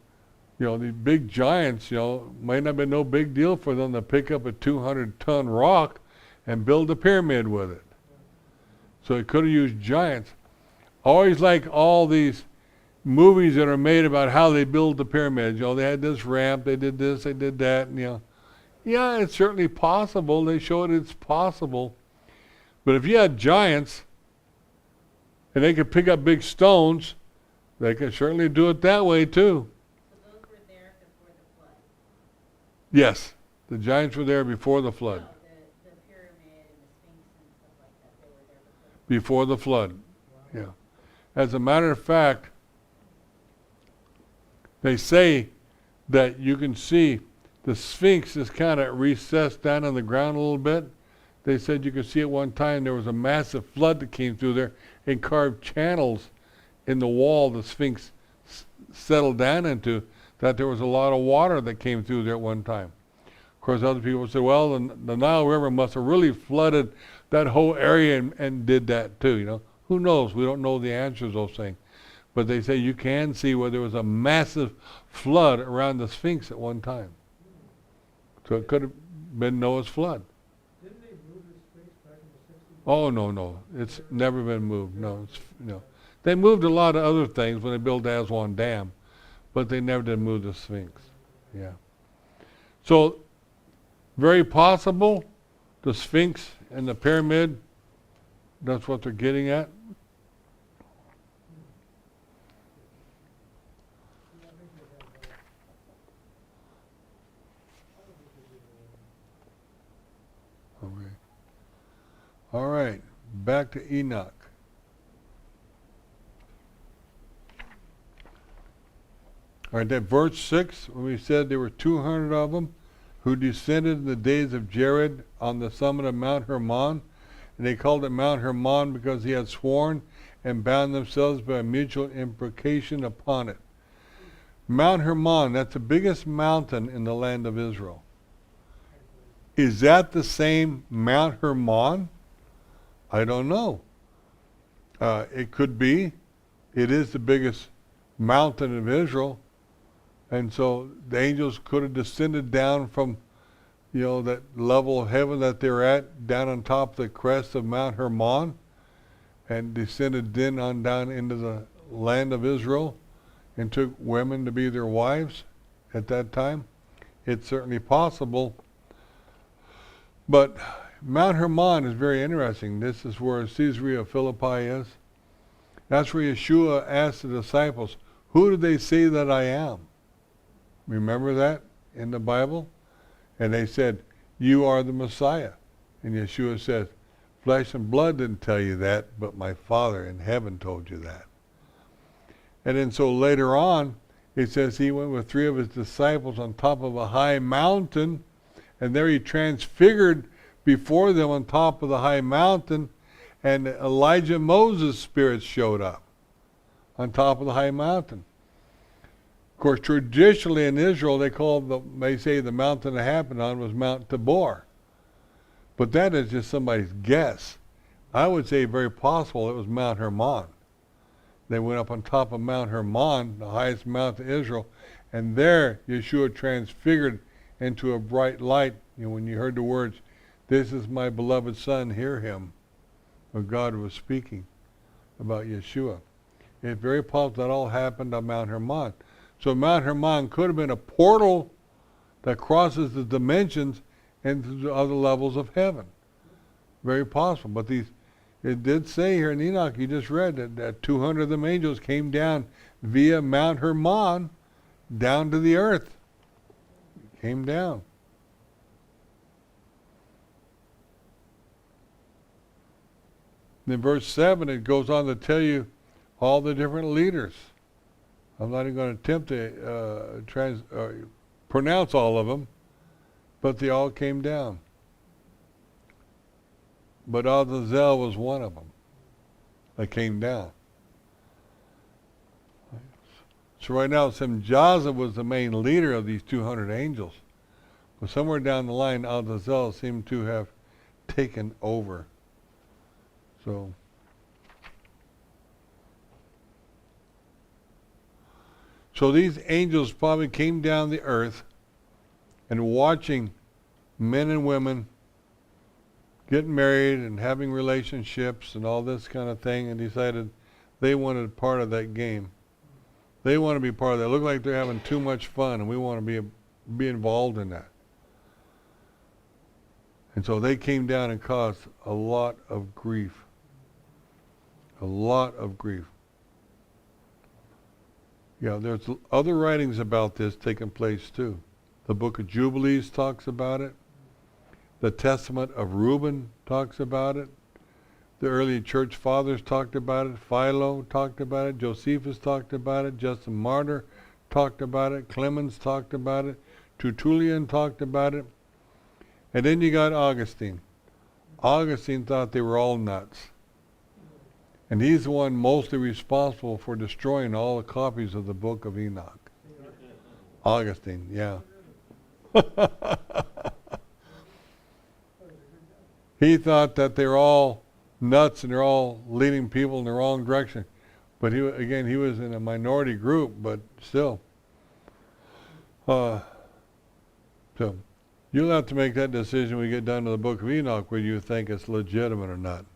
these big giants, might not have been no big deal for them to pick up a 200-ton rock and build a pyramid with it. So it could have used giants. Always like all these movies that are made about how they build the pyramids. They had this ramp, they did this, they did that, and yeah, it's certainly possible. They showed it's possible. But if you had giants and they could pick up big stones, they could certainly do it that way too. So those were there before the flood? Yes, the giants were there before the flood. No, the pyramid and the Sphinx and stuff like that, they were there before the flood. Before the flood, yeah. As a matter of fact, they say that you can see the Sphinx is kind of recessed down on the ground a little bit. They said you could see at one time there was a massive flood that came through there and carved channels in the wall the Sphinx settled down into, that there was a lot of water that came through there at one time. Of course, other people said, well, the Nile River must have really flooded that whole area and did that too. Who knows? We don't know the answers to those things. But they say you can see where there was a massive flood around the Sphinx at one time. So it could have been Noah's flood. Didn't they move the Sphinx back in the 60s? Oh, no. It's never been moved. No. They moved a lot of other things when they built Aswan Dam, but they never did move the Sphinx. Yeah. So Very possible the Sphinx and the pyramid, that's what they're getting at. Yeah, I think they have that. I don't think they do that. Okay. All right, back to Enoch. All right, that verse 6, when we said there were 200 of them who descended in the days of Jared on the summit of Mount Hermon, and they called it Mount Hermon because he had sworn and bound themselves by a mutual imprecation upon it. Mount Hermon, that's the biggest mountain in the land of Israel. Is that the same Mount Hermon? I don't know. It could be. It is the biggest mountain of Israel. And so the angels could have descended down from, that level of heaven that they're at, down on top of the crest of Mount Hermon, and descended then on down into the land of Israel and took women to be their wives at that time. It's certainly possible. But Mount Hermon is very interesting. This is where Caesarea Philippi is. That's where Yeshua asked the disciples, who do they say that I am? Remember that in the Bible? And they said, you are the Messiah. And Yeshua said, flesh and blood didn't tell you that, but my Father in heaven told you that. And then so later on, it says he went with 3 of his disciples on top of a high mountain, and there he transfigured before them on top of the high mountain, and Elijah Moses' spirits showed up on top of the high mountain. Of course, traditionally in Israel, they say the mountain that happened on was Mount Tabor. But that is just somebody's guess. I would say very possible it was Mount Hermon. They went up on top of Mount Hermon, the highest mountain in Israel, and there Yeshua transfigured into a bright light. When you heard the words, this is my beloved son, hear him. When God was speaking about Yeshua. It's very possible that all happened on Mount Hermon. So Mount Hermon could have been a portal that crosses the dimensions into the other levels of heaven. Very possible. But it did say here in Enoch, you just read that 200 of them angels came down via Mount Hermon down to the earth. Came down. In verse 7, it goes on to tell you all the different leaders. I'm not even going to attempt to pronounce all of them, but they all came down. But Azazel was one of them that came down. So right now, Semjaza was the main leader of these 200 angels. But somewhere down the line, Azazel seemed to have taken over. So these angels probably came down the earth and watching men and women getting married and having relationships and all this kind of thing, and decided they wanted part of that game. They want to be part of that. It look like they're having too much fun, and we want to be involved in that. And so they came down and caused a lot of grief. A lot of grief. Yeah, there's other writings about this taking place too. The book of Jubilees talks about it. The Testament of Reuben talks about it. The early church fathers talked about it. Philo talked about it. Josephus talked about it. Justin Martyr talked about it. Clemens talked about it. Tertullian talked about it. And then you got Augustine. Augustine thought they were all nuts. And he's the one mostly responsible for destroying all the copies of the book of Enoch. Augustine, yeah. He thought that they're all nuts and they're all leading people in the wrong direction. But he was in a minority group, but still. So you'll have to make that decision when we get down to the book of Enoch, whether you think it's legitimate or not.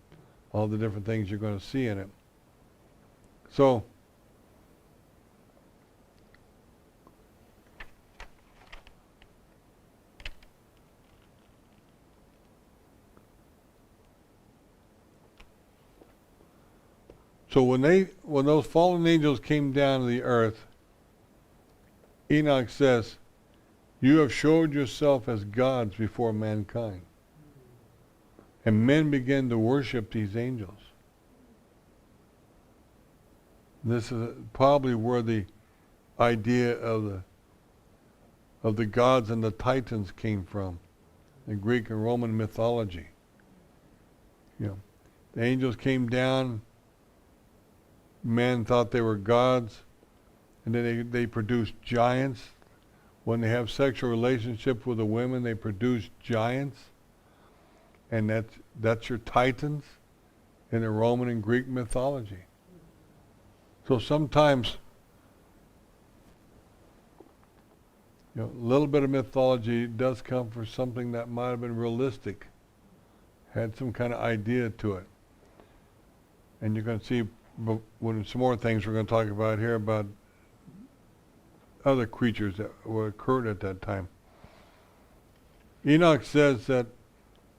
All the different things you're going to see in it. So, So when those fallen angels came down to the earth, Enoch says, "You have showed yourself as gods before mankind." And men began to worship these angels. This is probably where the idea of the gods and the titans came from, in Greek and Roman mythology. You know, the angels came down, men thought they were gods, and then they produced giants. When they have sexual relationship with the women, they produce giants, and that's your titans in the Roman and Greek mythology. So sometimes, a little bit of mythology does come for something that might have been realistic, had some kind of idea to it. And you're going to see some more things we're going to talk about here about other creatures that occurred at that time. Enoch says that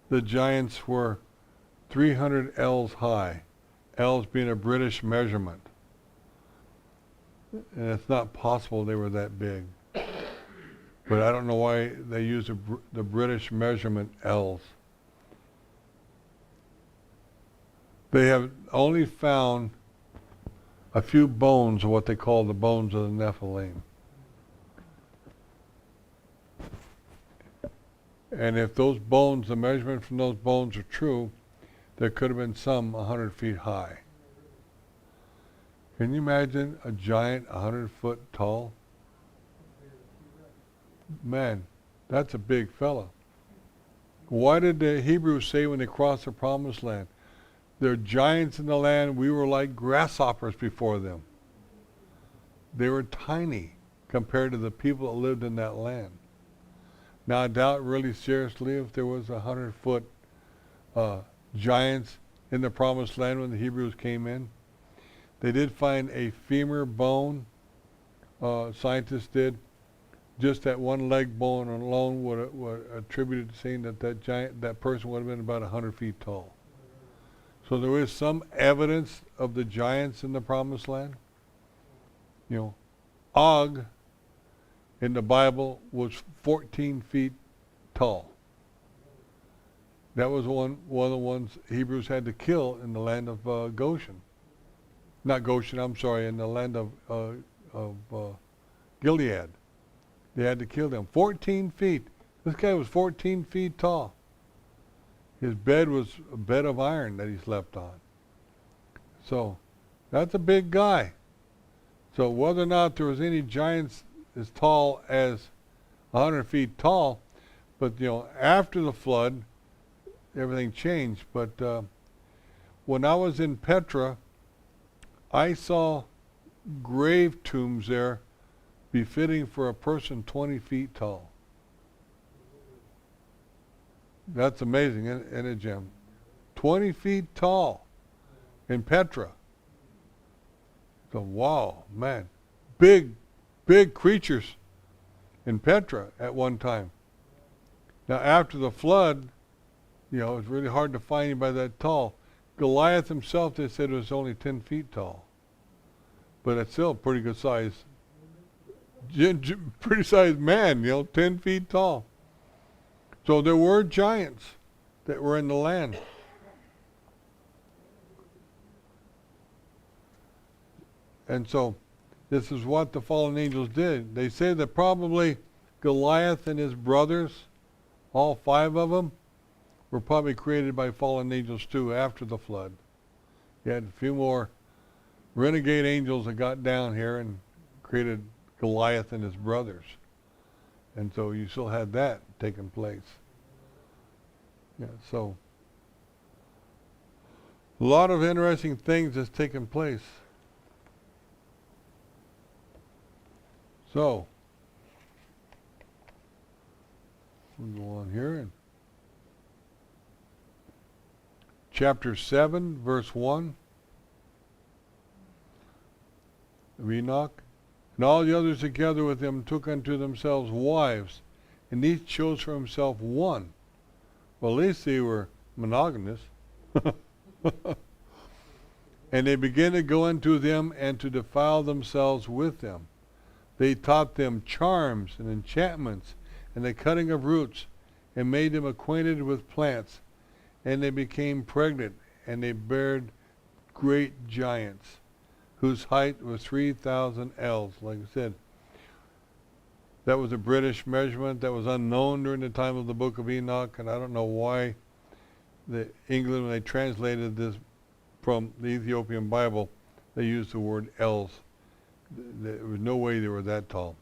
the giants were 300 ells high, ells being a British measurement. And it's not possible they were that big. But I don't know why they use the British measurement ells. They have only found a few bones of what they call the bones of the Nephilim. And if those bones, the measurement from those bones are true, there could have been some 100 feet high. Can you imagine a giant 100 foot tall? Man, that's a big fella. Why did the Hebrews say when they crossed the promised land, they're giants in the land, we were like grasshoppers before them? They were tiny compared to the people that lived in that land. Now I doubt really seriously if there was 100 foot giants in the promised land when the Hebrews came in. They did find a femur bone, scientists did. Just that one leg bone alone would attribute to saying that person would have been about 100 feet tall. So there is some evidence of the giants in the promised land. Og in the Bible was 14 feet tall. That was one of the ones Hebrews had to kill in the land of Goshen. Not Goshen, I'm sorry, in the land of Gilead. They had to kill them. 14 feet. This guy was 14 feet tall. His bed was a bed of iron that he slept on. So, that's a big guy. So whether or not there was any giants as tall as 100 feet tall, but after the flood, everything changed. But when I was in Petra, I saw grave tombs there befitting for a person 20 feet tall. That's amazing, isn't it, Jim? 20 feet tall in Petra. So, wow, man. Big creatures in Petra at one time. Now, after the flood, it was really hard to find anybody that tall. Goliath himself, they said, was only 10 feet tall. But it's still a pretty good size. Pretty sized man, 10 feet tall. So there were giants that were in the land. And so this is what the fallen angels did. They say that probably Goliath and his brothers, all 5 of them, were probably created by fallen angels too after the flood. You had a few more renegade angels that got down here and created Goliath and his brothers. And so you still had that taking place. Yeah, so a lot of interesting things has taken place. So we'll go on here and chapter 7, verse 1 of Enoch. And all the others together with him took unto themselves wives, and each chose for himself one. Well, at least they were monogamous. And they began to go into them and to defile themselves with them. They taught them charms and enchantments and the cutting of roots, and made them acquainted with plants. And they became pregnant, and they bared great giants, whose height was 3,000 ells. Like I said, that was a British measurement that was unknown during the time of the book of Enoch, and I don't know why England, when they translated this from the Ethiopian Bible, they used the word ells. There was no way they were that tall.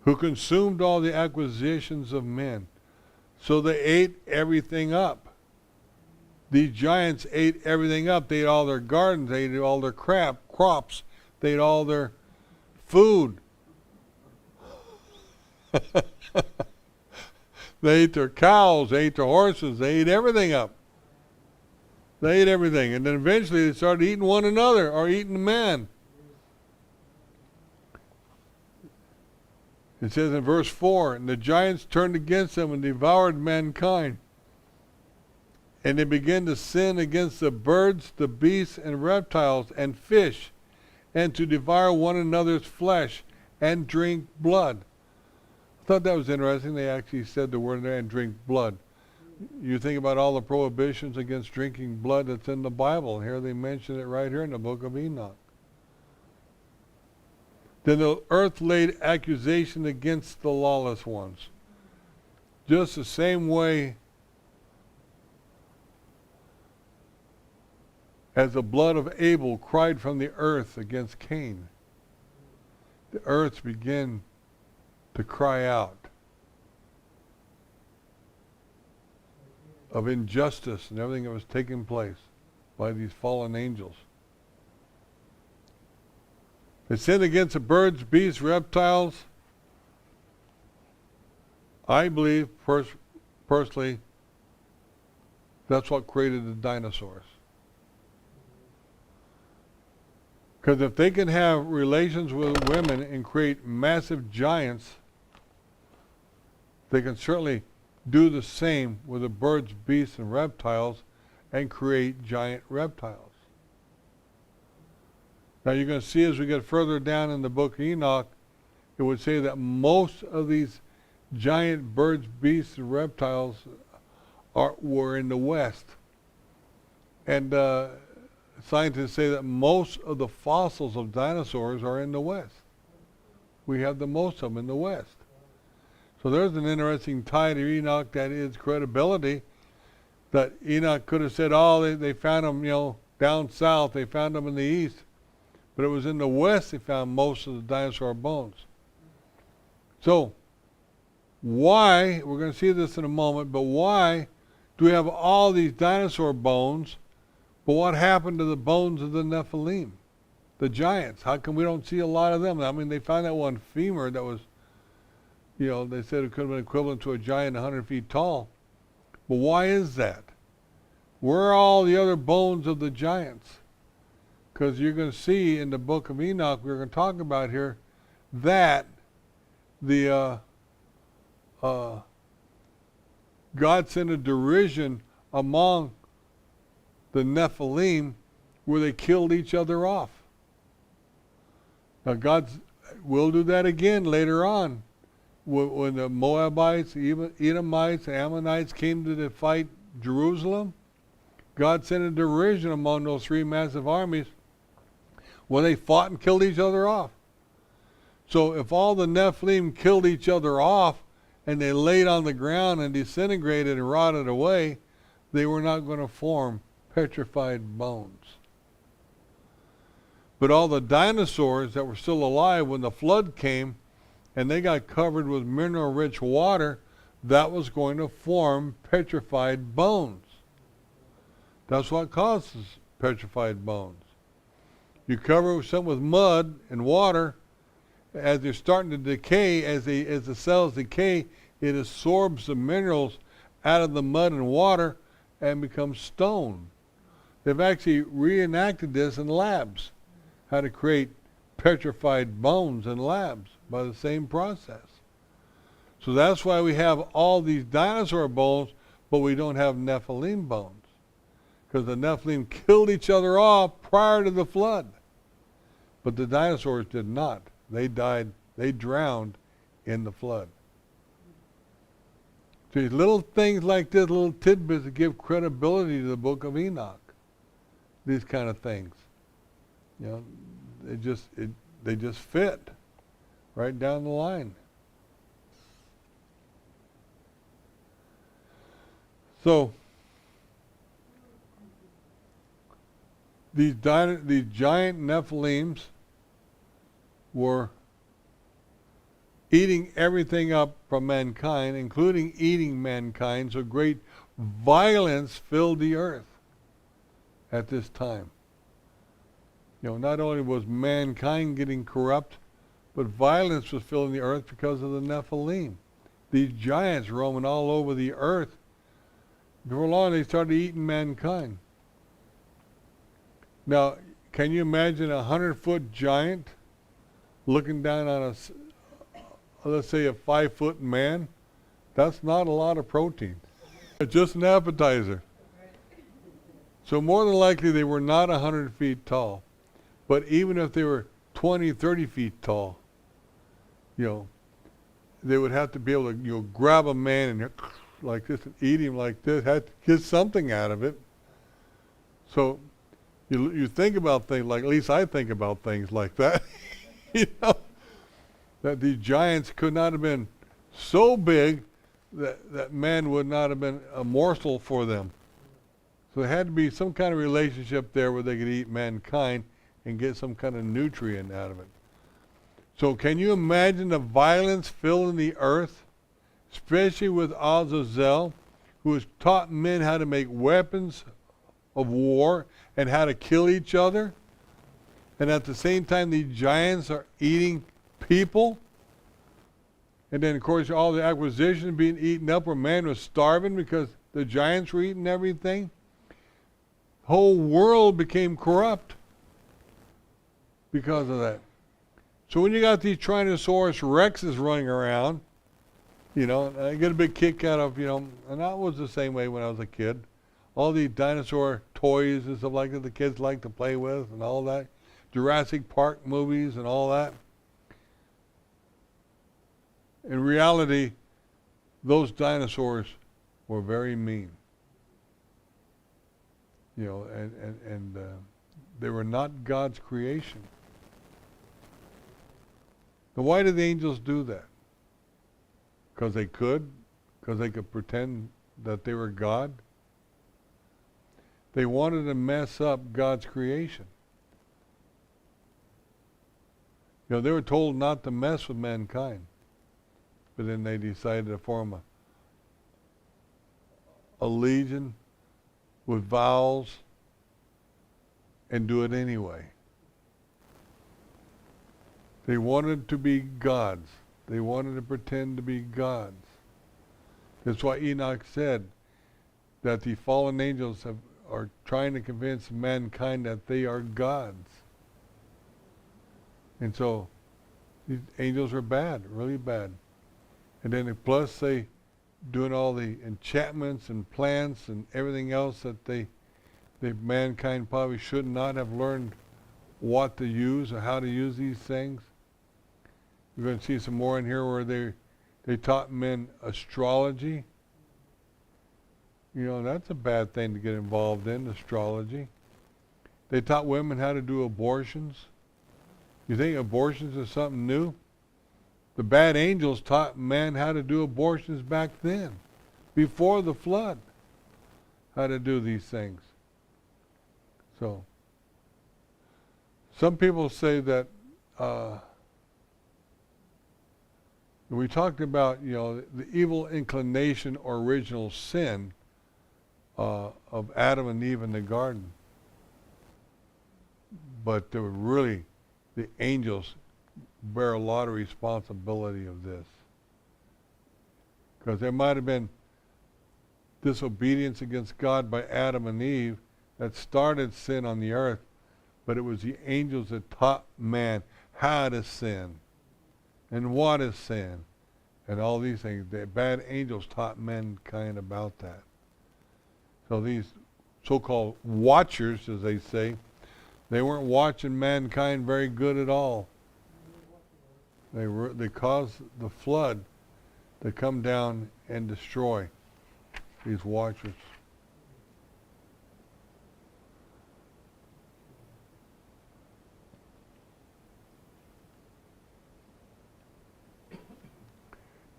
Who consumed all the acquisitions of men. So they ate everything up. These giants ate everything up. They ate all their gardens. They ate all their crops. They ate all their food. They ate their cows. They ate their horses. They ate everything up. They ate everything. And then eventually they started eating one another, or eating man. It says in verse 4, and the giants turned against them and devoured mankind. And they began to sin against the birds, the beasts, and reptiles, and fish, and to devour one another's flesh, and drink blood. I thought that was interesting. They actually said the word there, and drink blood. You think about all the prohibitions against drinking blood that's in the Bible. And here they mention it right here in the book of Enoch. Then the earth laid accusation against the lawless ones. Just the same way as the blood of Abel cried from the earth against Cain. The earth began to cry out of injustice and everything that was taking place by these fallen angels. They sinned against the birds, beasts, reptiles. I believe, personally, that's what created the dinosaurs. Because if they can have relations with women and create massive giants, they can certainly do the same with the birds, beasts, and reptiles and create giant reptiles. Now you're going to see as we get further down in the book of Enoch, it would say that most of these giant birds, beasts, and reptiles were in the West. And scientists say that most of the fossils of dinosaurs are in the West. We have the most of them in the West. So there's an interesting tie to Enoch that is credibility, that Enoch could have said, oh, they found them, down south, they found them in the east. But it was in the West they found most of the dinosaur bones. So, why, we're going to see this in a moment, but why do we have all these dinosaur bones, but what happened to the bones of the Nephilim, the giants? How come we don't see a lot of them? I mean, they found that one femur that was, they said it could have been equivalent to a giant 100 feet tall. But why is that? Where are all the other bones of the giants? Because you're going to see in the book of Enoch, we're going to talk about here, that the God sent a derision among the Nephilim where they killed each other off. Now God will do that again later on. When the Moabites, Edomites, and Ammonites came to fight Jerusalem, God sent a derision among those three massive armies when they fought and killed each other off. So if all the Nephilim killed each other off and they laid on the ground and disintegrated and rotted away, they were not going to form petrified bones. But all the dinosaurs that were still alive when the flood came and they got covered with mineral-rich water, that was going to form petrified bones. That's what causes petrified bones. You cover something with mud and water, as they're starting to decay, as the cells decay, it absorbs the minerals out of the mud and water and becomes stone. They've actually reenacted this in labs, how to create petrified bones in labs by the same process. So that's why we have all these dinosaur bones, but we don't have Nephilim bones. because the Nephilim killed each other off prior to the flood. But the dinosaurs did not. They died, they drowned in the flood. See, little things like this, little tidbits that give credibility to the book of Enoch. These kind of things. You know, they just fit right down the line. So these giant Nephilims were eating everything up from mankind, including eating mankind, so great violence filled the earth at this time. You know, not only was mankind getting corrupt, but violence was filling the earth because of the Nephilim. These giants roaming all over the earth. Before long, they started eating mankind. Now, can you imagine a 100-foot giant looking down on let's say a 5-foot man? That's not a lot of protein. It's just an appetizer. So more than likely they were not 100 feet tall. But even if they were 20, 30 feet tall, you know, they would have to be able to, you know, grab a man and like this and eat him like this, had to get something out of it. So you think about things like, at least I think about things like that, you know, that these giants could not have been so big that man would not have been a morsel for them. So there had to be some kind of relationship there where they could eat mankind and get some kind of nutrient out of it. So can you imagine the violence filling the earth, especially with Azazel, who has taught men how to make weapons of war and how to kill each other? And at the same time, these giants are eating people. And then, of course, all the acquisition being eaten up where man was starving because the giants were eating everything. The whole world became corrupt because of that. So when you got these Tyrannosaurus Rexes running around, you know, I get a big kick out of, you know, and that was the same way when I was a kid. All these dinosaur toys and stuff like that the kids like to play with and all that. Jurassic Park movies and all that. In reality, those dinosaurs were very mean. You know, and they were not God's creation. Now, why did the angels do that? Because they could? Because they could pretend that they were God? They wanted to mess up God's creation. You know, they were told not to mess with mankind. But then they decided to form a legion with vows and do it anyway. They wanted to be gods. They wanted to pretend to be gods. That's why Enoch said that the fallen angels are trying to convince mankind that they are gods. And so these angels are bad, really bad. And then plus they doing all the enchantments and plants and everything else that mankind probably should not have learned what to use or how to use these things. You're going to see some more in here where they taught men astrology. You know, that's a bad thing to get involved in, astrology. They taught women how to do abortions. You think abortions is something new? The bad angels taught men how to do abortions back then, before the flood, how to do these things. So, some people say that we talked about, you know, the evil inclination or original sin of Adam and Eve in the garden. But there were really, the angels bear a lot of responsibility of this. Because there might have been disobedience against God by Adam and Eve that started sin on the earth, but it was the angels that taught man how to sin and what is sin and all these things. The bad angels taught mankind about that. So so-called watchers, as they say, they weren't watching mankind very good at all. They caused the flood to come down and destroy these watchers.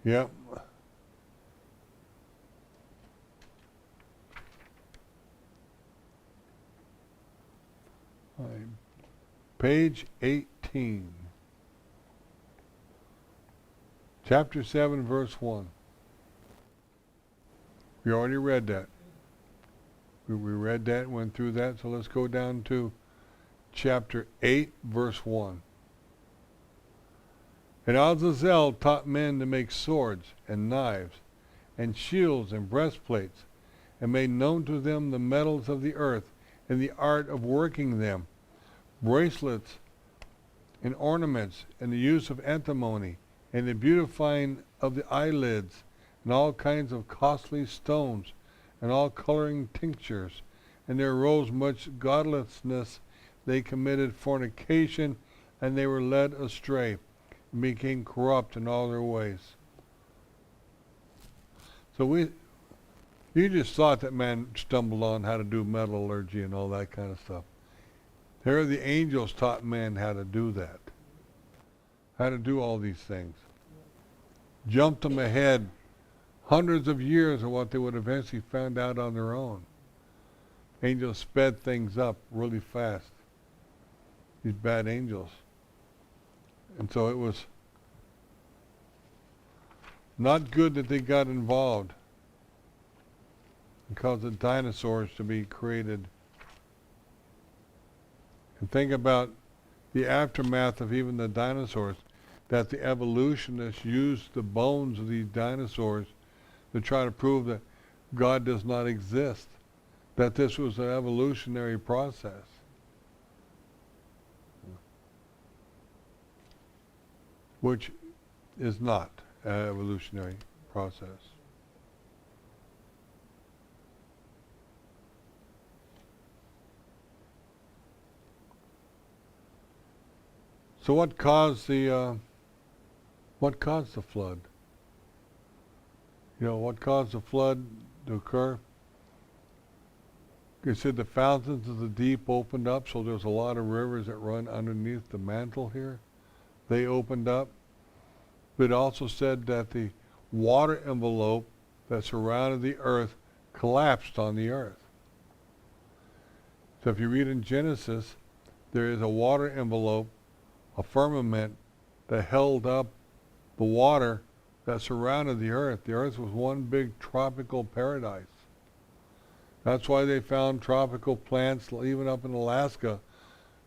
Yep. Page 18. Chapter 7, verse 1. We already read that. We read that and went through that, so let's go down to chapter 8, verse 1. And Azazel taught men to make swords and knives and shields and breastplates, and made known to them the metals of the earth and the art of working them, bracelets and ornaments, and the use of antimony, and the beautifying of the eyelids, and all kinds of costly stones, and all coloring tinctures. And there arose much godlessness. They committed fornication, and they were led astray, and became corrupt in all their ways. So you just thought that man stumbled on how to do metallurgy and all that kind of stuff. Here the angels taught men how to do that, how to do all these things. Jumped them ahead hundreds of years of what they would eventually find out on their own. Angels sped things up really fast, these bad angels. And so it was not good that they got involved and caused the dinosaurs to be created. And think about the aftermath of even the dinosaurs, that the evolutionists used the bones of these dinosaurs to try to prove that God does not exist, that this was an evolutionary process. Which is not an evolutionary process. So what caused the flood? You know, what caused the flood to occur? It said the fountains of the deep opened up, so there's a lot of rivers that run underneath the mantle here. They opened up. But it also said that the water envelope that surrounded the earth collapsed on the earth. So if you read in Genesis, there is a water envelope, a firmament that held up the water that surrounded the earth. The earth was one big tropical paradise. That's why they found tropical plants even up in Alaska,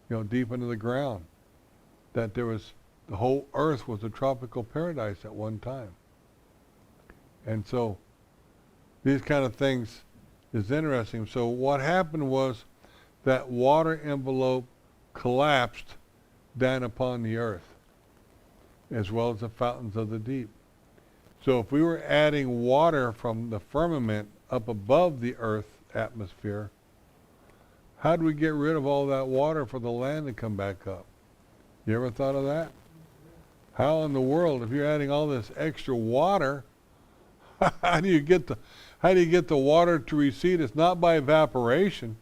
you know, deep into the ground. That there was, the whole earth was a tropical paradise at one time. And so these kind of things is interesting. So what happened was that water envelope collapsed down upon the earth, as well as the fountains of the deep. So if we were adding water from the firmament up above the earth atmosphere, how do we get rid of all that water for the land to come back up? You ever thought of that? How in the world, if you're adding all this extra water, how do you get the water to recede? It's not by evaporation.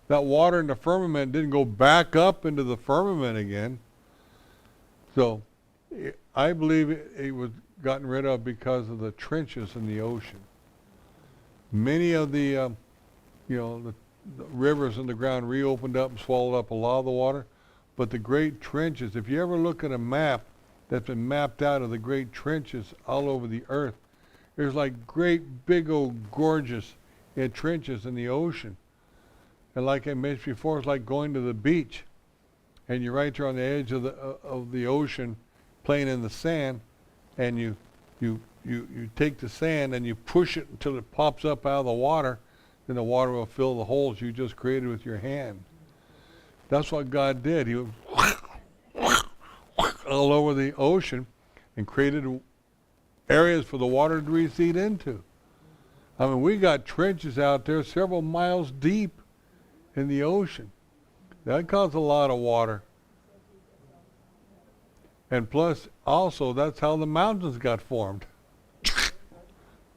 That water in the firmament didn't go back up into the firmament again. So I believe it was gotten rid of because of the trenches in the ocean. Many of the rivers in the ground reopened up and swallowed up a lot of the water. But the great trenches, if you ever look at a map that's been mapped out of the great trenches all over the earth, there's like great big old gorgeous trenches in the ocean. And like I mentioned before, it's like going to the beach and you're right there on the edge of the ocean playing in the sand, and you take the sand and you push it until it pops up out of the water, then the water will fill the holes you just created with your hand. That's what God did. He was all over the ocean and created areas for the water to recede into. I mean, we got trenches out there several miles deep in the ocean. That caused a lot of water. And plus, also, that's how the mountains got formed.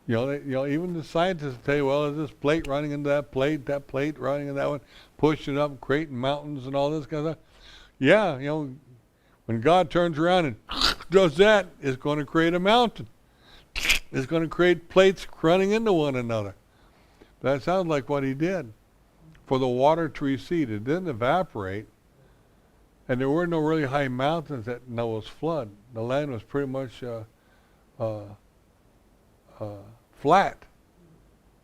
Even the scientists tell you, well, is this plate running into that plate running into that one, pushing it up, creating mountains and all this kind of stuff. Yeah, when God turns around and does that, it's going to create a mountain. It's going to create plates running into one another. That sounds like what he did. For the water to recede, it didn't evaporate. And there were no really high mountains at Noah's flood. The land was pretty much flat.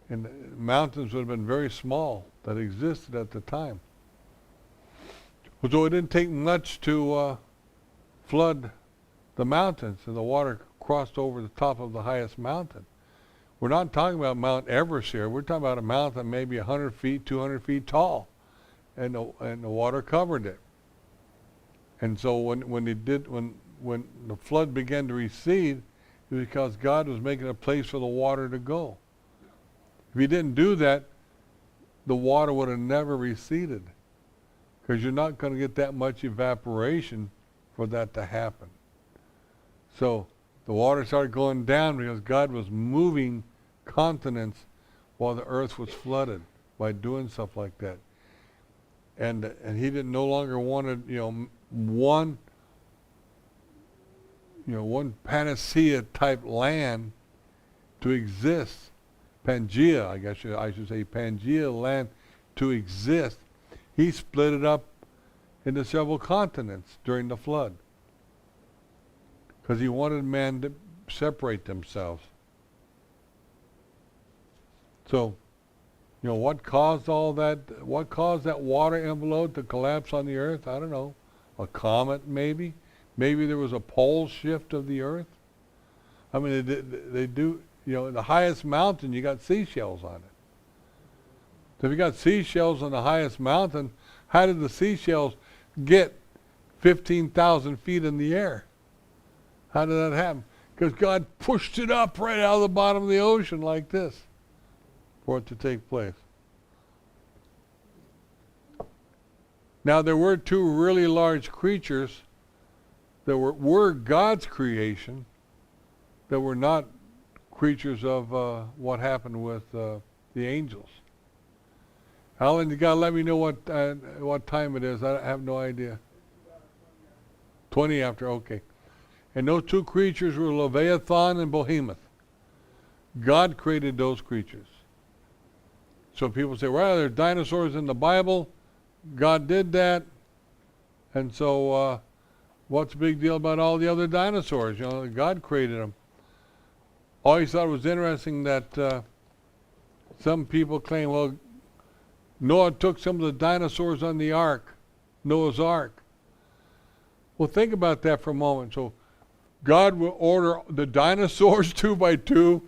And the mountains would have been very small that existed at the time. So it didn't take much to flood the mountains, and the water crossed over the top of the highest mountain. We're not talking about Mount Everest here. We're talking about a mountain maybe 100 feet, 200 feet tall, and the water covered it. And so when the flood began to recede, it was because God was making a place for the water to go. If he didn't do that, the water would have never receded, because you're not going to get that much evaporation for that to happen. So the water started going down because God was moving continents while the earth was flooded by doing stuff like that. And he didn't no longer wanted, one panacea type land to exist. Pangea, I guess I should say, Pangea land to exist. He split it up into several continents during the flood, because he wanted man to separate themselves. So, what caused all that? What caused that water envelope to collapse on the earth? I don't know. A comet, maybe? Maybe there was a pole shift of the earth? I mean, they do, the highest mountain, you got seashells on it. So if you got seashells on the highest mountain, how did the seashells get 15,000 feet in the air? How did that happen? Because God pushed it up right out of the bottom of the ocean like this for it to take place. Now there were two really large creatures that were God's creation, that were not creatures of what happened with the angels. Allan, you gotta let me know what time it is. I have no idea. 20 after, okay. And those two creatures were Leviathan and Behemoth. God created those creatures. So people say, well, there are dinosaurs in the Bible. God did that. And so what's the big deal about all the other dinosaurs? God created them. I always thought it was interesting that some people claim, well, Noah took some of the dinosaurs on the ark, Noah's ark. Well, think about that for a moment. So God will order the dinosaurs 2 by 2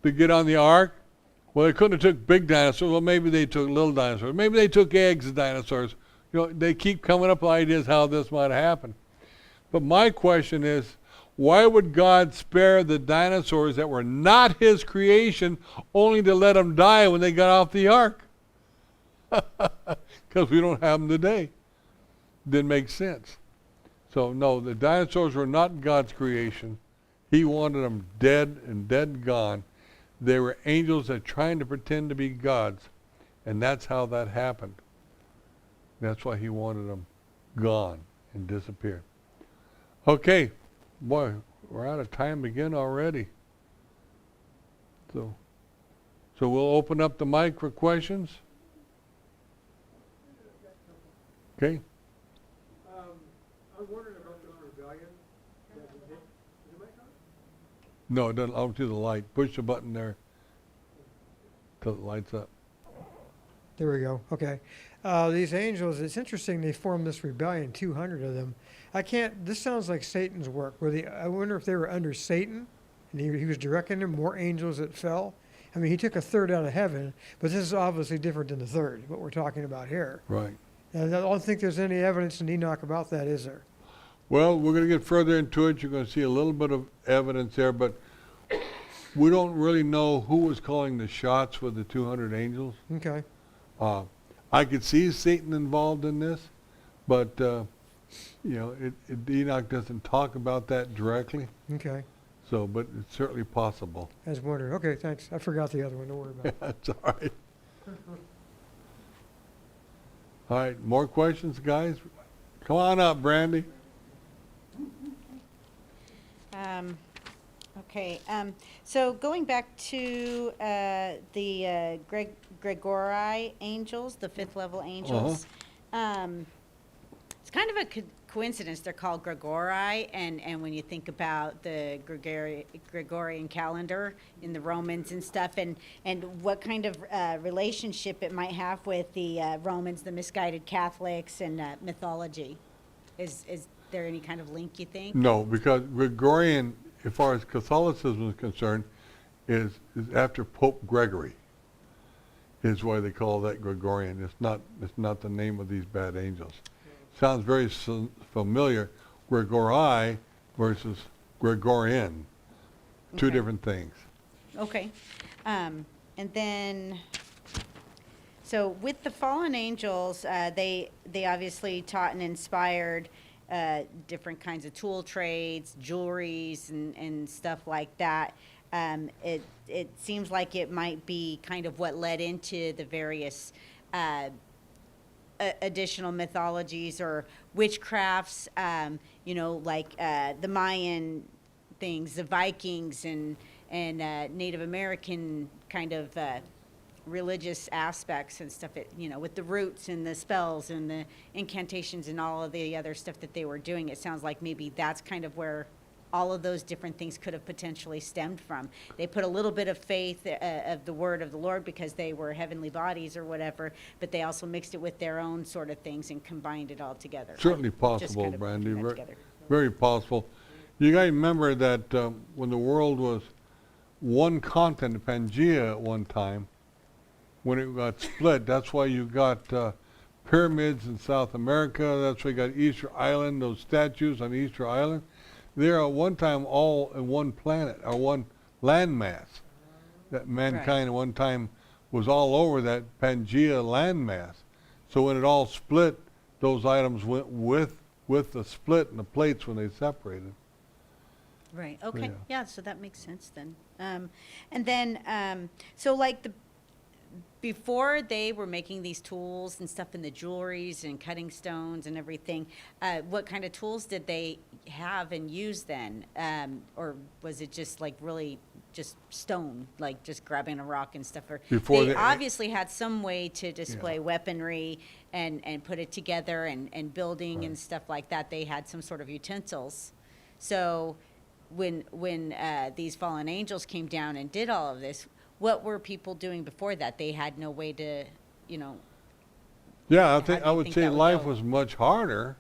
to get on the ark. Well, they couldn't have took big dinosaurs. Well, maybe they took little dinosaurs. Maybe they took eggs of dinosaurs. They keep coming up with ideas how this might have happened. But my question is, why would God spare the dinosaurs that were not his creation only to let them die when they got off the ark? Because we don't have them today. Didn't make sense. So no, the dinosaurs were not God's creation. He wanted them dead and dead gone. They were angels that trying to pretend to be gods. And that's how that happened. That's why he wanted them gone and disappeared. Okay, boy, we're out of time again already. So we'll open up the mic for questions. Okay. I was wondering about the rebellion. Is it my time? No, it doesn't. I'll do the light. Push the button there till it lights up. There we go. Okay. These angels, it's interesting they formed this rebellion, 200 of them. This sounds like Satan's work. I wonder if they were under Satan and he was directing them, more angels that fell. I mean, he took a third out of heaven, but this is obviously different than the third, what we're talking about here. Right. And I don't think there's any evidence in Enoch about that, is there? Well, we're going to get further into it. You're going to see a little bit of evidence there, but We don't really know who was calling the shots with the 200 angels. Okay. I could see Satan involved in this, but Enoch doesn't talk about that directly. Okay. So, but it's certainly possible. I was wondering. Okay, thanks. I forgot the other one. Don't worry about it. That's all right. All right, more questions, guys? Come on up, Brandy. Okay, so going back to the Gregori angels, the fifth level angels, it's kind of a coincidence they're called Gregori, and when you think about the Gregorian calendar in the Romans and stuff, and what kind of relationship it might have with the Romans, the misguided Catholics, and mythology. Is there any kind of link, you think? No, because Gregorian, as far as Catholicism is concerned, is after Pope Gregory. Is why they call that Gregorian. It's not the name of these bad angels. Sounds very familiar. Gregori versus Gregorian, two Okay. different things. Okay. And then, so with the fallen angels, they obviously taught and inspired different kinds of tool trades, jewelries, and stuff like that. It seems like it might be kind of what led into the various additional mythologies or witchcrafts, like the Mayan things, the Vikings, and Native American kind of religious aspects and stuff, with the roots and the spells and the incantations and all of the other stuff that they were doing. It sounds like maybe that's kind of where all of those different things could have potentially stemmed from. They put a little bit of faith of the word of the Lord because they were heavenly bodies or whatever, but they also mixed it with their own sort of things and combined it all together. Certainly Just possible, kind of Brandy. putting that together. Very possible. You guys remember that when the world was one continent, Pangea at one time, when it got split, that's why you got pyramids in South America. That's why you got Easter Island, those statues on Easter Island. They're at one time all in one planet, or one landmass. That mankind at one time was all over that Pangea landmass. So when it all split, those items went with the split and the plates when they separated. Right, okay, Yeah. yeah, so that makes sense then. And then, so like before they were making these tools and stuff in the jewelries and cutting stones and everything, what kind of tools did they have and use then? Or was it just like really just stone, like just grabbing a rock and stuff? Or Before they they- obviously had some way to display weaponry and put it together and building and stuff like that. They had some sort of utensils. So when these fallen angels came down and did all of this, what were people doing before that? They had no way to, Yeah, How do I you would think say that would life go? was much harder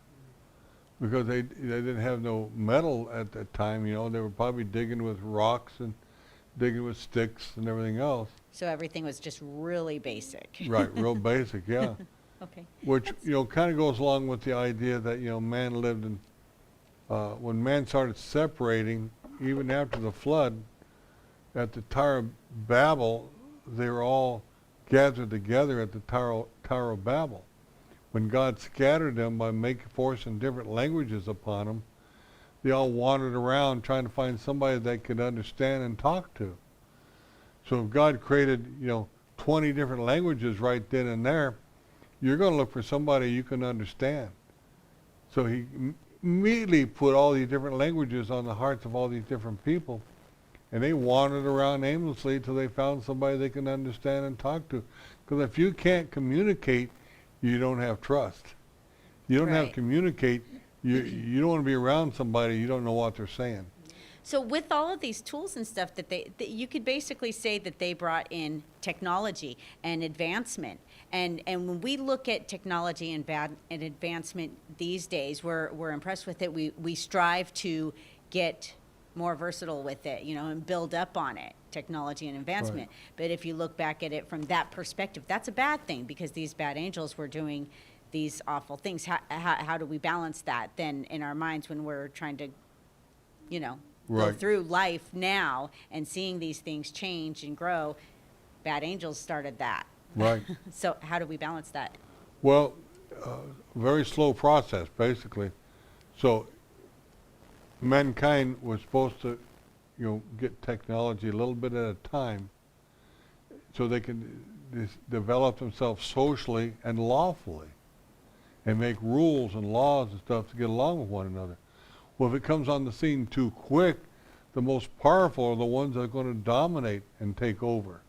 because they didn't have no metal at that time. They were probably digging with rocks and digging with sticks and everything else. so everything was just really basic. Right, real basic, yeah. Okay. Which kind of goes along with the idea that man lived in. When man started separating, even after the flood, at the Tower of Babel, they were all gathered together at the Tower of Babel. When God scattered them by forcing different languages upon them, they all wandered around trying to find somebody they could understand and talk to. So if God created, 20 different languages right then and there, you're going to look for somebody you can understand. So he immediately put all these different languages on the hearts of all these different people. And they wandered around aimlessly till they found somebody they can understand and talk to. Because if you can't communicate, you don't have trust. You don't have Right. communicate, you don't want to be around somebody you don't know what they're saying. So with all of these tools and stuff that you could basically say that they brought in technology and advancement. And when we look at technology and advancement these days, we're impressed with it. We strive to get more versatile with it, and build up on it, technology and advancement. Right. But if you look back at it from that perspective, that's a bad thing because these bad angels were doing these awful things. How do we balance that then in our minds when we're trying to, go Right. through life now and seeing these things change and grow. Bad angels started that. Right. So how do we balance that? Well, very slow process, basically. So mankind was supposed to, get technology a little bit at a time so they can develop themselves socially and lawfully and make rules and laws and stuff to get along with one another. Well, if it comes on the scene too quick, the most powerful are the ones that are going to dominate and take over.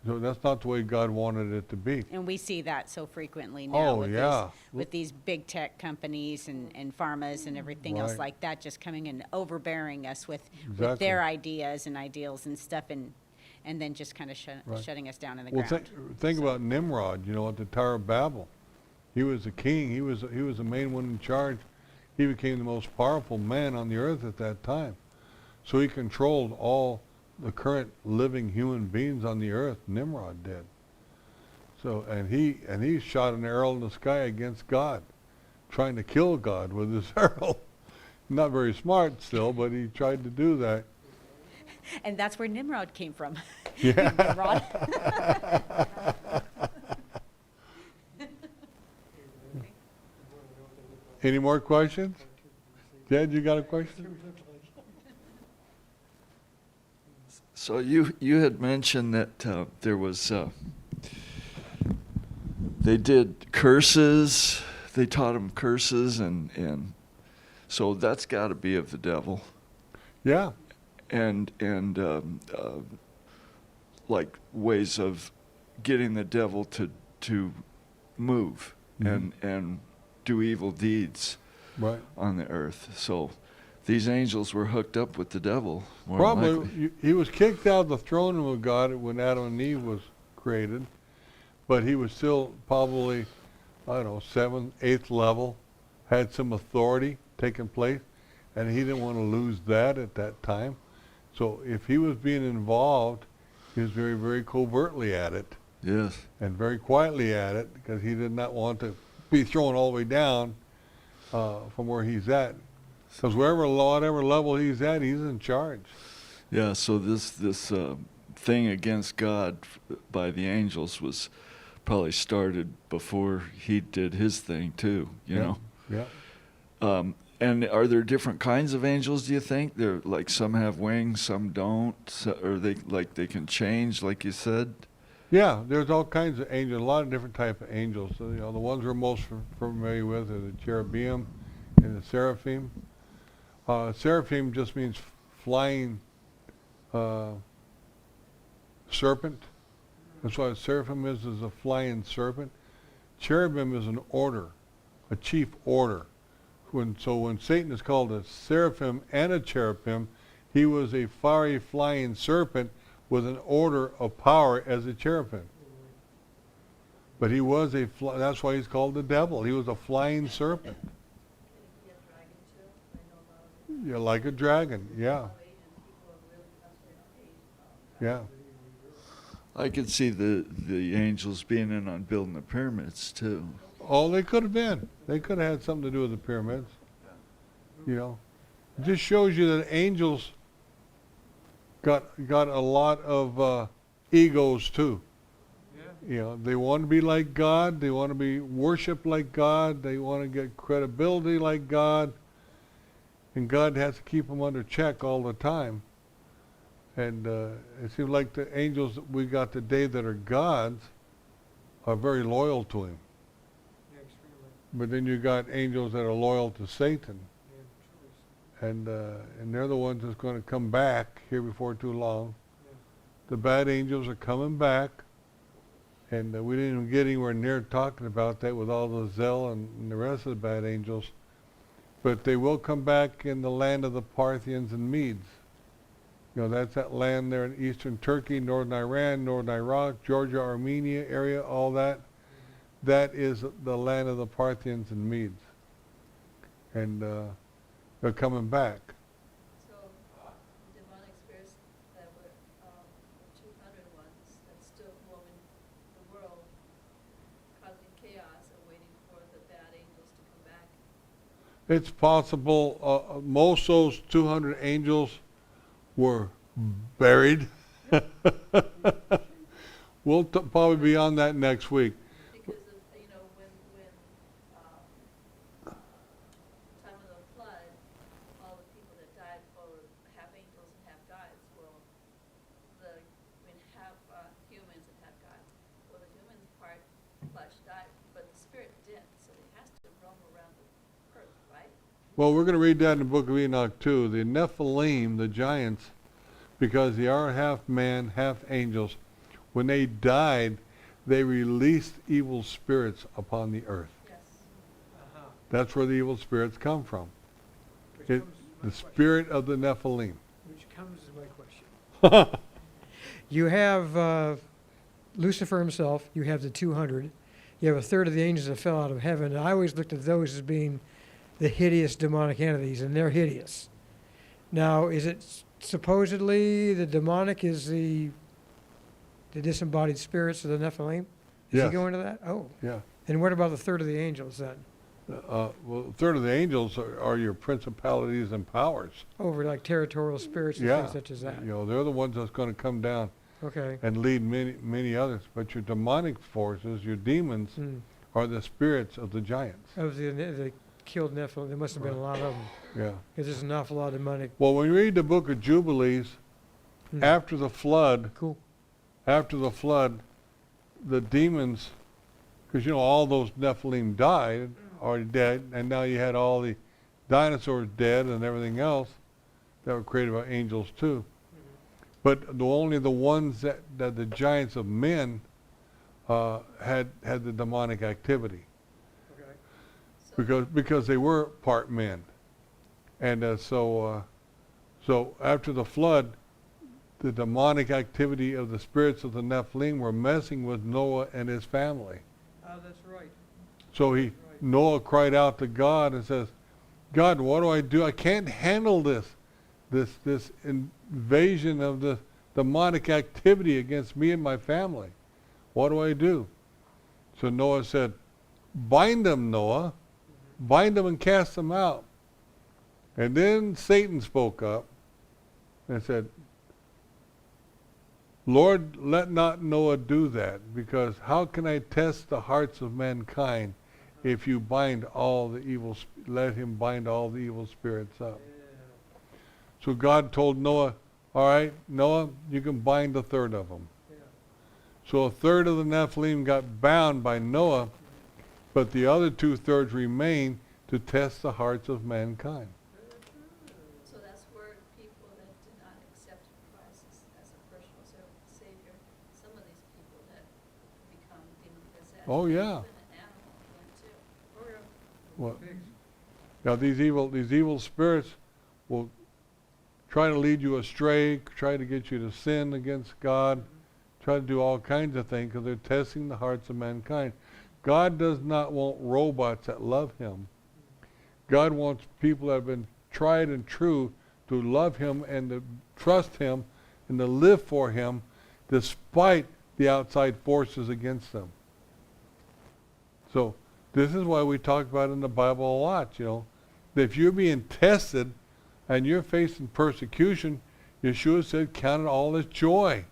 So that's not the way God wanted it to be. And we see that so frequently now Oh, with, yeah. with these big tech companies and pharmas and everything else Right. like that, just coming and overbearing us with Exactly. their ideas and ideals and stuff, and then just kind of Right. shutting us down in the Well, ground. think So- about Nimrod, at the Tower of Babel. He was the king. He was the main one in charge. He became the most powerful man on the earth at that time. So he controlled all the current living human beings on the earth. Nimrod did. So and he shot an arrow in the sky against God, trying to kill God with his arrow. Not very smart still, but he tried to do that. And that's where Nimrod came from. Yeah. Nimrod. Any more questions? Jed, you got a question? So you had mentioned that there was they did curses. They taught them curses, and so that's got to be of the devil. Yeah. And like ways of getting the devil to move Mhm. and do evil deeds Right. on the earth. So these angels were hooked up with the devil, more than likely. Probably he was kicked out of the throne room of God when Adam and Eve was created, but he was still probably, I don't know, 7th, 8th level, had some authority taking place, and he didn't want to lose that at that time. So if he was being involved, he was very, very covertly at it Yes. and very quietly at it because he did not want to be thrown all the way down from where he's at. Because whatever level he's at, he's in charge. Yeah, so this thing against God by the angels was probably started before he did his thing too, you know. Yeah. And are there different kinds of angels, do you think? They're like some have wings, some don't, or they can change, like you said? Yeah, there's all kinds of angels, a lot of different type of angels. So, the ones we're most familiar with are the cherubim and the seraphim. Seraphim just means flying serpent. That's what a seraphim is a flying serpent. Cherubim is an order, a chief order. When Satan is called a seraphim and a cherubim, he was a fiery flying serpent with an order of power as a cherubim. But he was that's why he's called the devil. He was a flying serpent. Yeah, like a dragon, yeah. Yeah. I could see the angels being in on building the pyramids too. Oh, they could have been. They could have had something to do with the pyramids. It just shows you that angels got a lot of egos too. They want to be like God. They want to be worshipped like God. They want to get credibility like God. And God has to keep them under check all the time. And it seems like the angels that we got today that are gods are very loyal to him. But then you got angels that are loyal to Satan. And they're the ones that's going to come back here before too long. The bad angels are coming back. And we didn't even get anywhere near talking about that with all the zeal and the rest of the bad angels. But they will come back in the land of the Parthians and Medes. That's that land there in eastern Turkey, northern Iran, northern Iraq, Georgia, Armenia area, all that. That is the land of the Parthians and Medes. And they're coming back. So, demonic spirits that were the 200 ones that still roaming the world, causing chaos and waiting for the bad angels to come back. It's possible most of those 200 angels were buried. We'll probably be on that next week. Because of, you know, when time of the flood, all the people that died, or half angels and half gods, well, half humans and half gods, well, the humans part flesh died, but the spirit didn't, so it has to roam around the earth, right? Well, we're going to read that in the book of Enoch too. The Nephilim, the giants, because they are half man, half angels, when they died, they released evil spirits upon the earth. Yes. That's where the evil spirits come from. Which It, comes to my the question. spirit of the Nephilim. Which comes to my question. You have Lucifer himself, you have the 200, you have a third of the angels that fell out of heaven, and I always looked at those as being the hideous demonic entities, and they're hideous. Now, is it supposedly the demonic is the disembodied spirits of the Nephilim? Does Yes. he go into that? Oh. Yeah. And what about the third of the angels then? Well, a third of the angels are your principalities and powers. Over like territorial spirits and Yeah. things such as that. You know, they're the ones that's going to come down Okay. and lead many others. But your demonic forces, your demons, Mm. are the spirits of the giants. Of the killed Nephilim, there must have been a lot of them. Yeah. Because there's an awful lot of demonic. Well, when you read the book of Jubilees, Mm. after the flood, Cool. the demons, because you know all those Nephilim died, already dead, and now you had all the dinosaurs dead and everything else that were created by angels too. But only the ones that the giants of men had the demonic activity, Okay. because they were part men, and so after the flood, the demonic activity of the spirits of the Nephilim were messing with Noah and his family. Oh, that's right. So Noah cried out to God and says, God, what do I do? I can't handle this invasion of the demonic activity against me and my family. What do I do? So Noah said, bind them, Noah. Bind them and cast them out. And then Satan spoke up and said, Lord, let not Noah do that, because how can I test the hearts of mankind if you bind all the evil, let him bind all the evil spirits up? So God told Noah, all right, Noah, you can bind a third of them. So a third of the Nephilim got bound by Noah, but the other 2/3 remained to test the hearts of mankind. So that's where people that did not accept Christ as a personal Savior, some of these people that become demon-possessed. Oh, yeah. Even an animal can too. Oh, yeah. What? Pigs. Now these evil spirits will try to lead you astray, try to get you to sin against God, try to do all kinds of things because they're testing the hearts of mankind. God does not want robots that love him. God wants people that have been tried and true to love him and to trust him and to live for him despite the outside forces against them. So this is why we talk about in the Bible a lot, you know. That if you're being tested and you're facing persecution, Yeshua said, count it all as joy,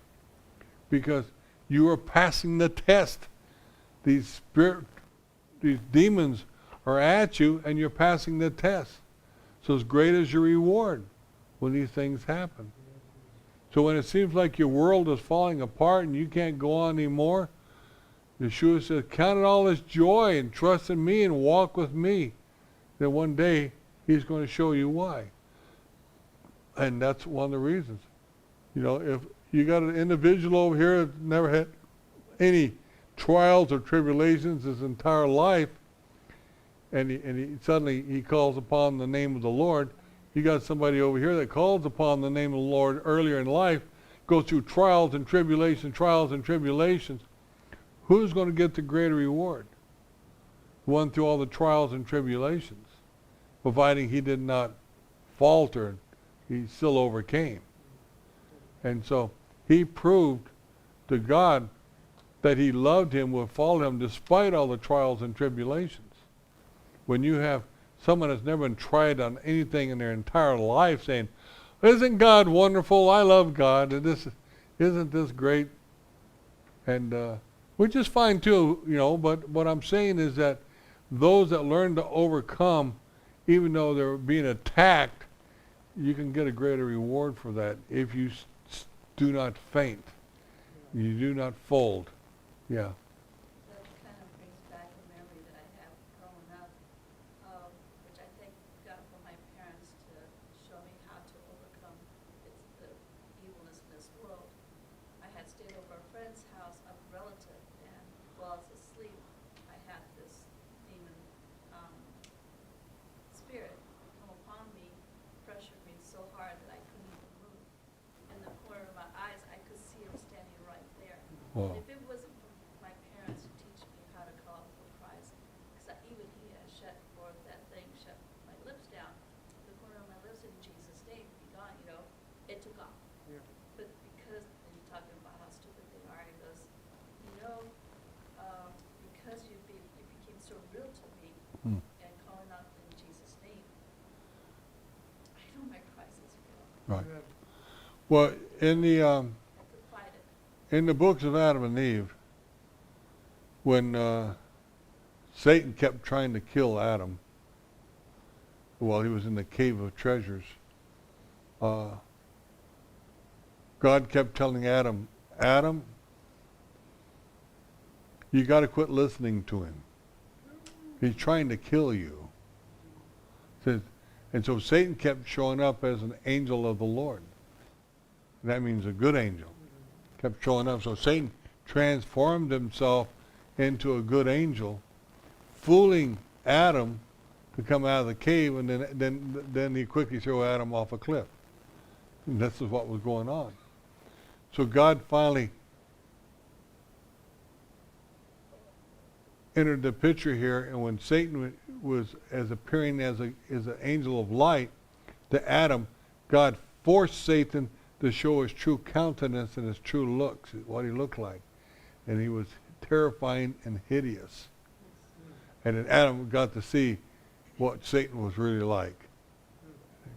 because you are passing the test. These demons are at you and you're passing the test. So as great is your reward when these things happen. So when it seems like your world is falling apart and you can't go on anymore, Yeshua says, count it all as joy and trust in me and walk with me. Then one day he's going to show you why. And that's one of the reasons. You know, if you got an individual over here that never had any trials or tribulations his entire life, and he suddenly he calls upon the name of the Lord. You got somebody over here that calls upon the name of the Lord earlier in life, goes through trials and tribulations. Who's going to get the greater reward? The one through all the trials and tribulations, providing he did not falter, he still overcame. And so he proved to God that he loved him, would follow him despite all the trials and tribulations. When you have someone that's never been tried on anything in their entire life saying, isn't God wonderful? I love God. And isn't this great? And which is fine too, but what I'm saying is that those that learn to overcome, even though they're being attacked, you can get a greater reward for that if you do not faint. You do not fold. Yeah. That kind of brings back a memory that I have growing up, which I thank God for my parents to show me how to overcome the evilness in this world. I had stayed over a friend's house, a relative, and while I was asleep, I had this demon spirit come upon me, pressured me so hard that I couldn't even move. In the corner of my eyes, I could see him standing right there. Wow. If it wasn't for my parents to teach me how to call for Christ, because even he had shut forth that thing, shut my lips down, the corner of my lips in Jesus' name, be gone, it took off. Yeah. But because, and you're talking about how stupid they are, he goes, because you became so real to me Hmm. and calling out in Jesus' name, I know my Christ is real. Right. Amen. Well, in the I could fight it. in the books of Adam and Eve, when Satan kept trying to kill Adam while he was in the cave of treasures, God kept telling Adam, Adam, you got to quit listening to him. He's trying to kill you. And so Satan kept showing up as an angel of the Lord. That means a good angel. Kept showing up. So Satan transformed himself into a good angel, fooling Adam to come out of the cave, and then he quickly threw Adam off a cliff. And this is what was going on. So God finally entered the picture here, and when Satan was as appearing as an angel of light to Adam, God forced Satan to show his true countenance and his true looks, what he looked like. And he was terrifying and hideous. And then Adam got to see what Satan was really like.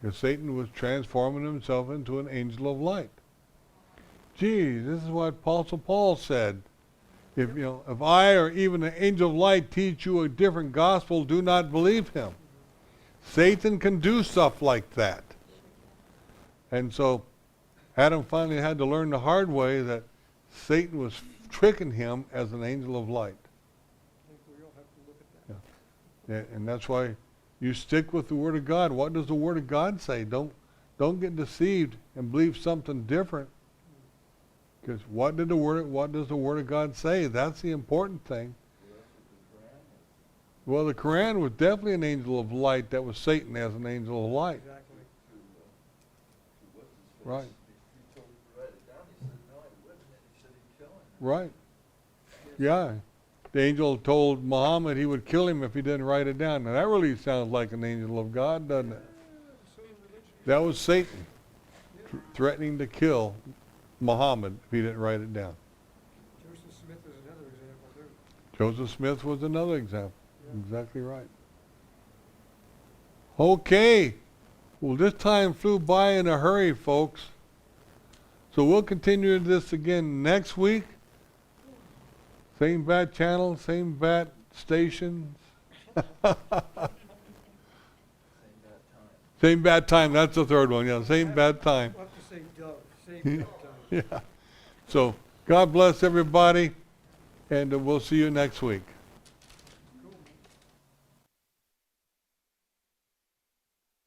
Because Satan was transforming himself into an angel of light. Gee, this is what Apostle Paul said. If I or even an angel of light teach you a different gospel, do not believe him. Satan can do stuff like that. And so Adam finally had to learn the hard way that Satan was tricking him as an angel of light. I think we all have to look at that. Yeah. And that's why you stick with the Word of God. What does the Word of God say? Don't get deceived and believe something different. Because what does the Word of God say? That's the important thing. Well, the Quran was definitely an angel of light. That was Satan as an angel of light. Exactly. Right. He told him to write it down. He said, no, I wouldn't. And he said he'd kill him. Right. Yeah. The angel told Muhammad he would kill him if he didn't write it down. Now that really sounds like an angel of God, doesn't it? That was Satan threatening to kill Muhammad if he didn't write it down. Joseph Smith is another example too. Joseph Smith was another example. Yeah. Exactly right. Okay. Well, this time flew by in a hurry, folks. So we'll continue this again next week. Same bat channel, same bat stations. Same bat time. That's the third one. Yeah, same bat time. We'll have to say dove. Same dove time. Yeah. So God bless everybody, and we'll see you next week.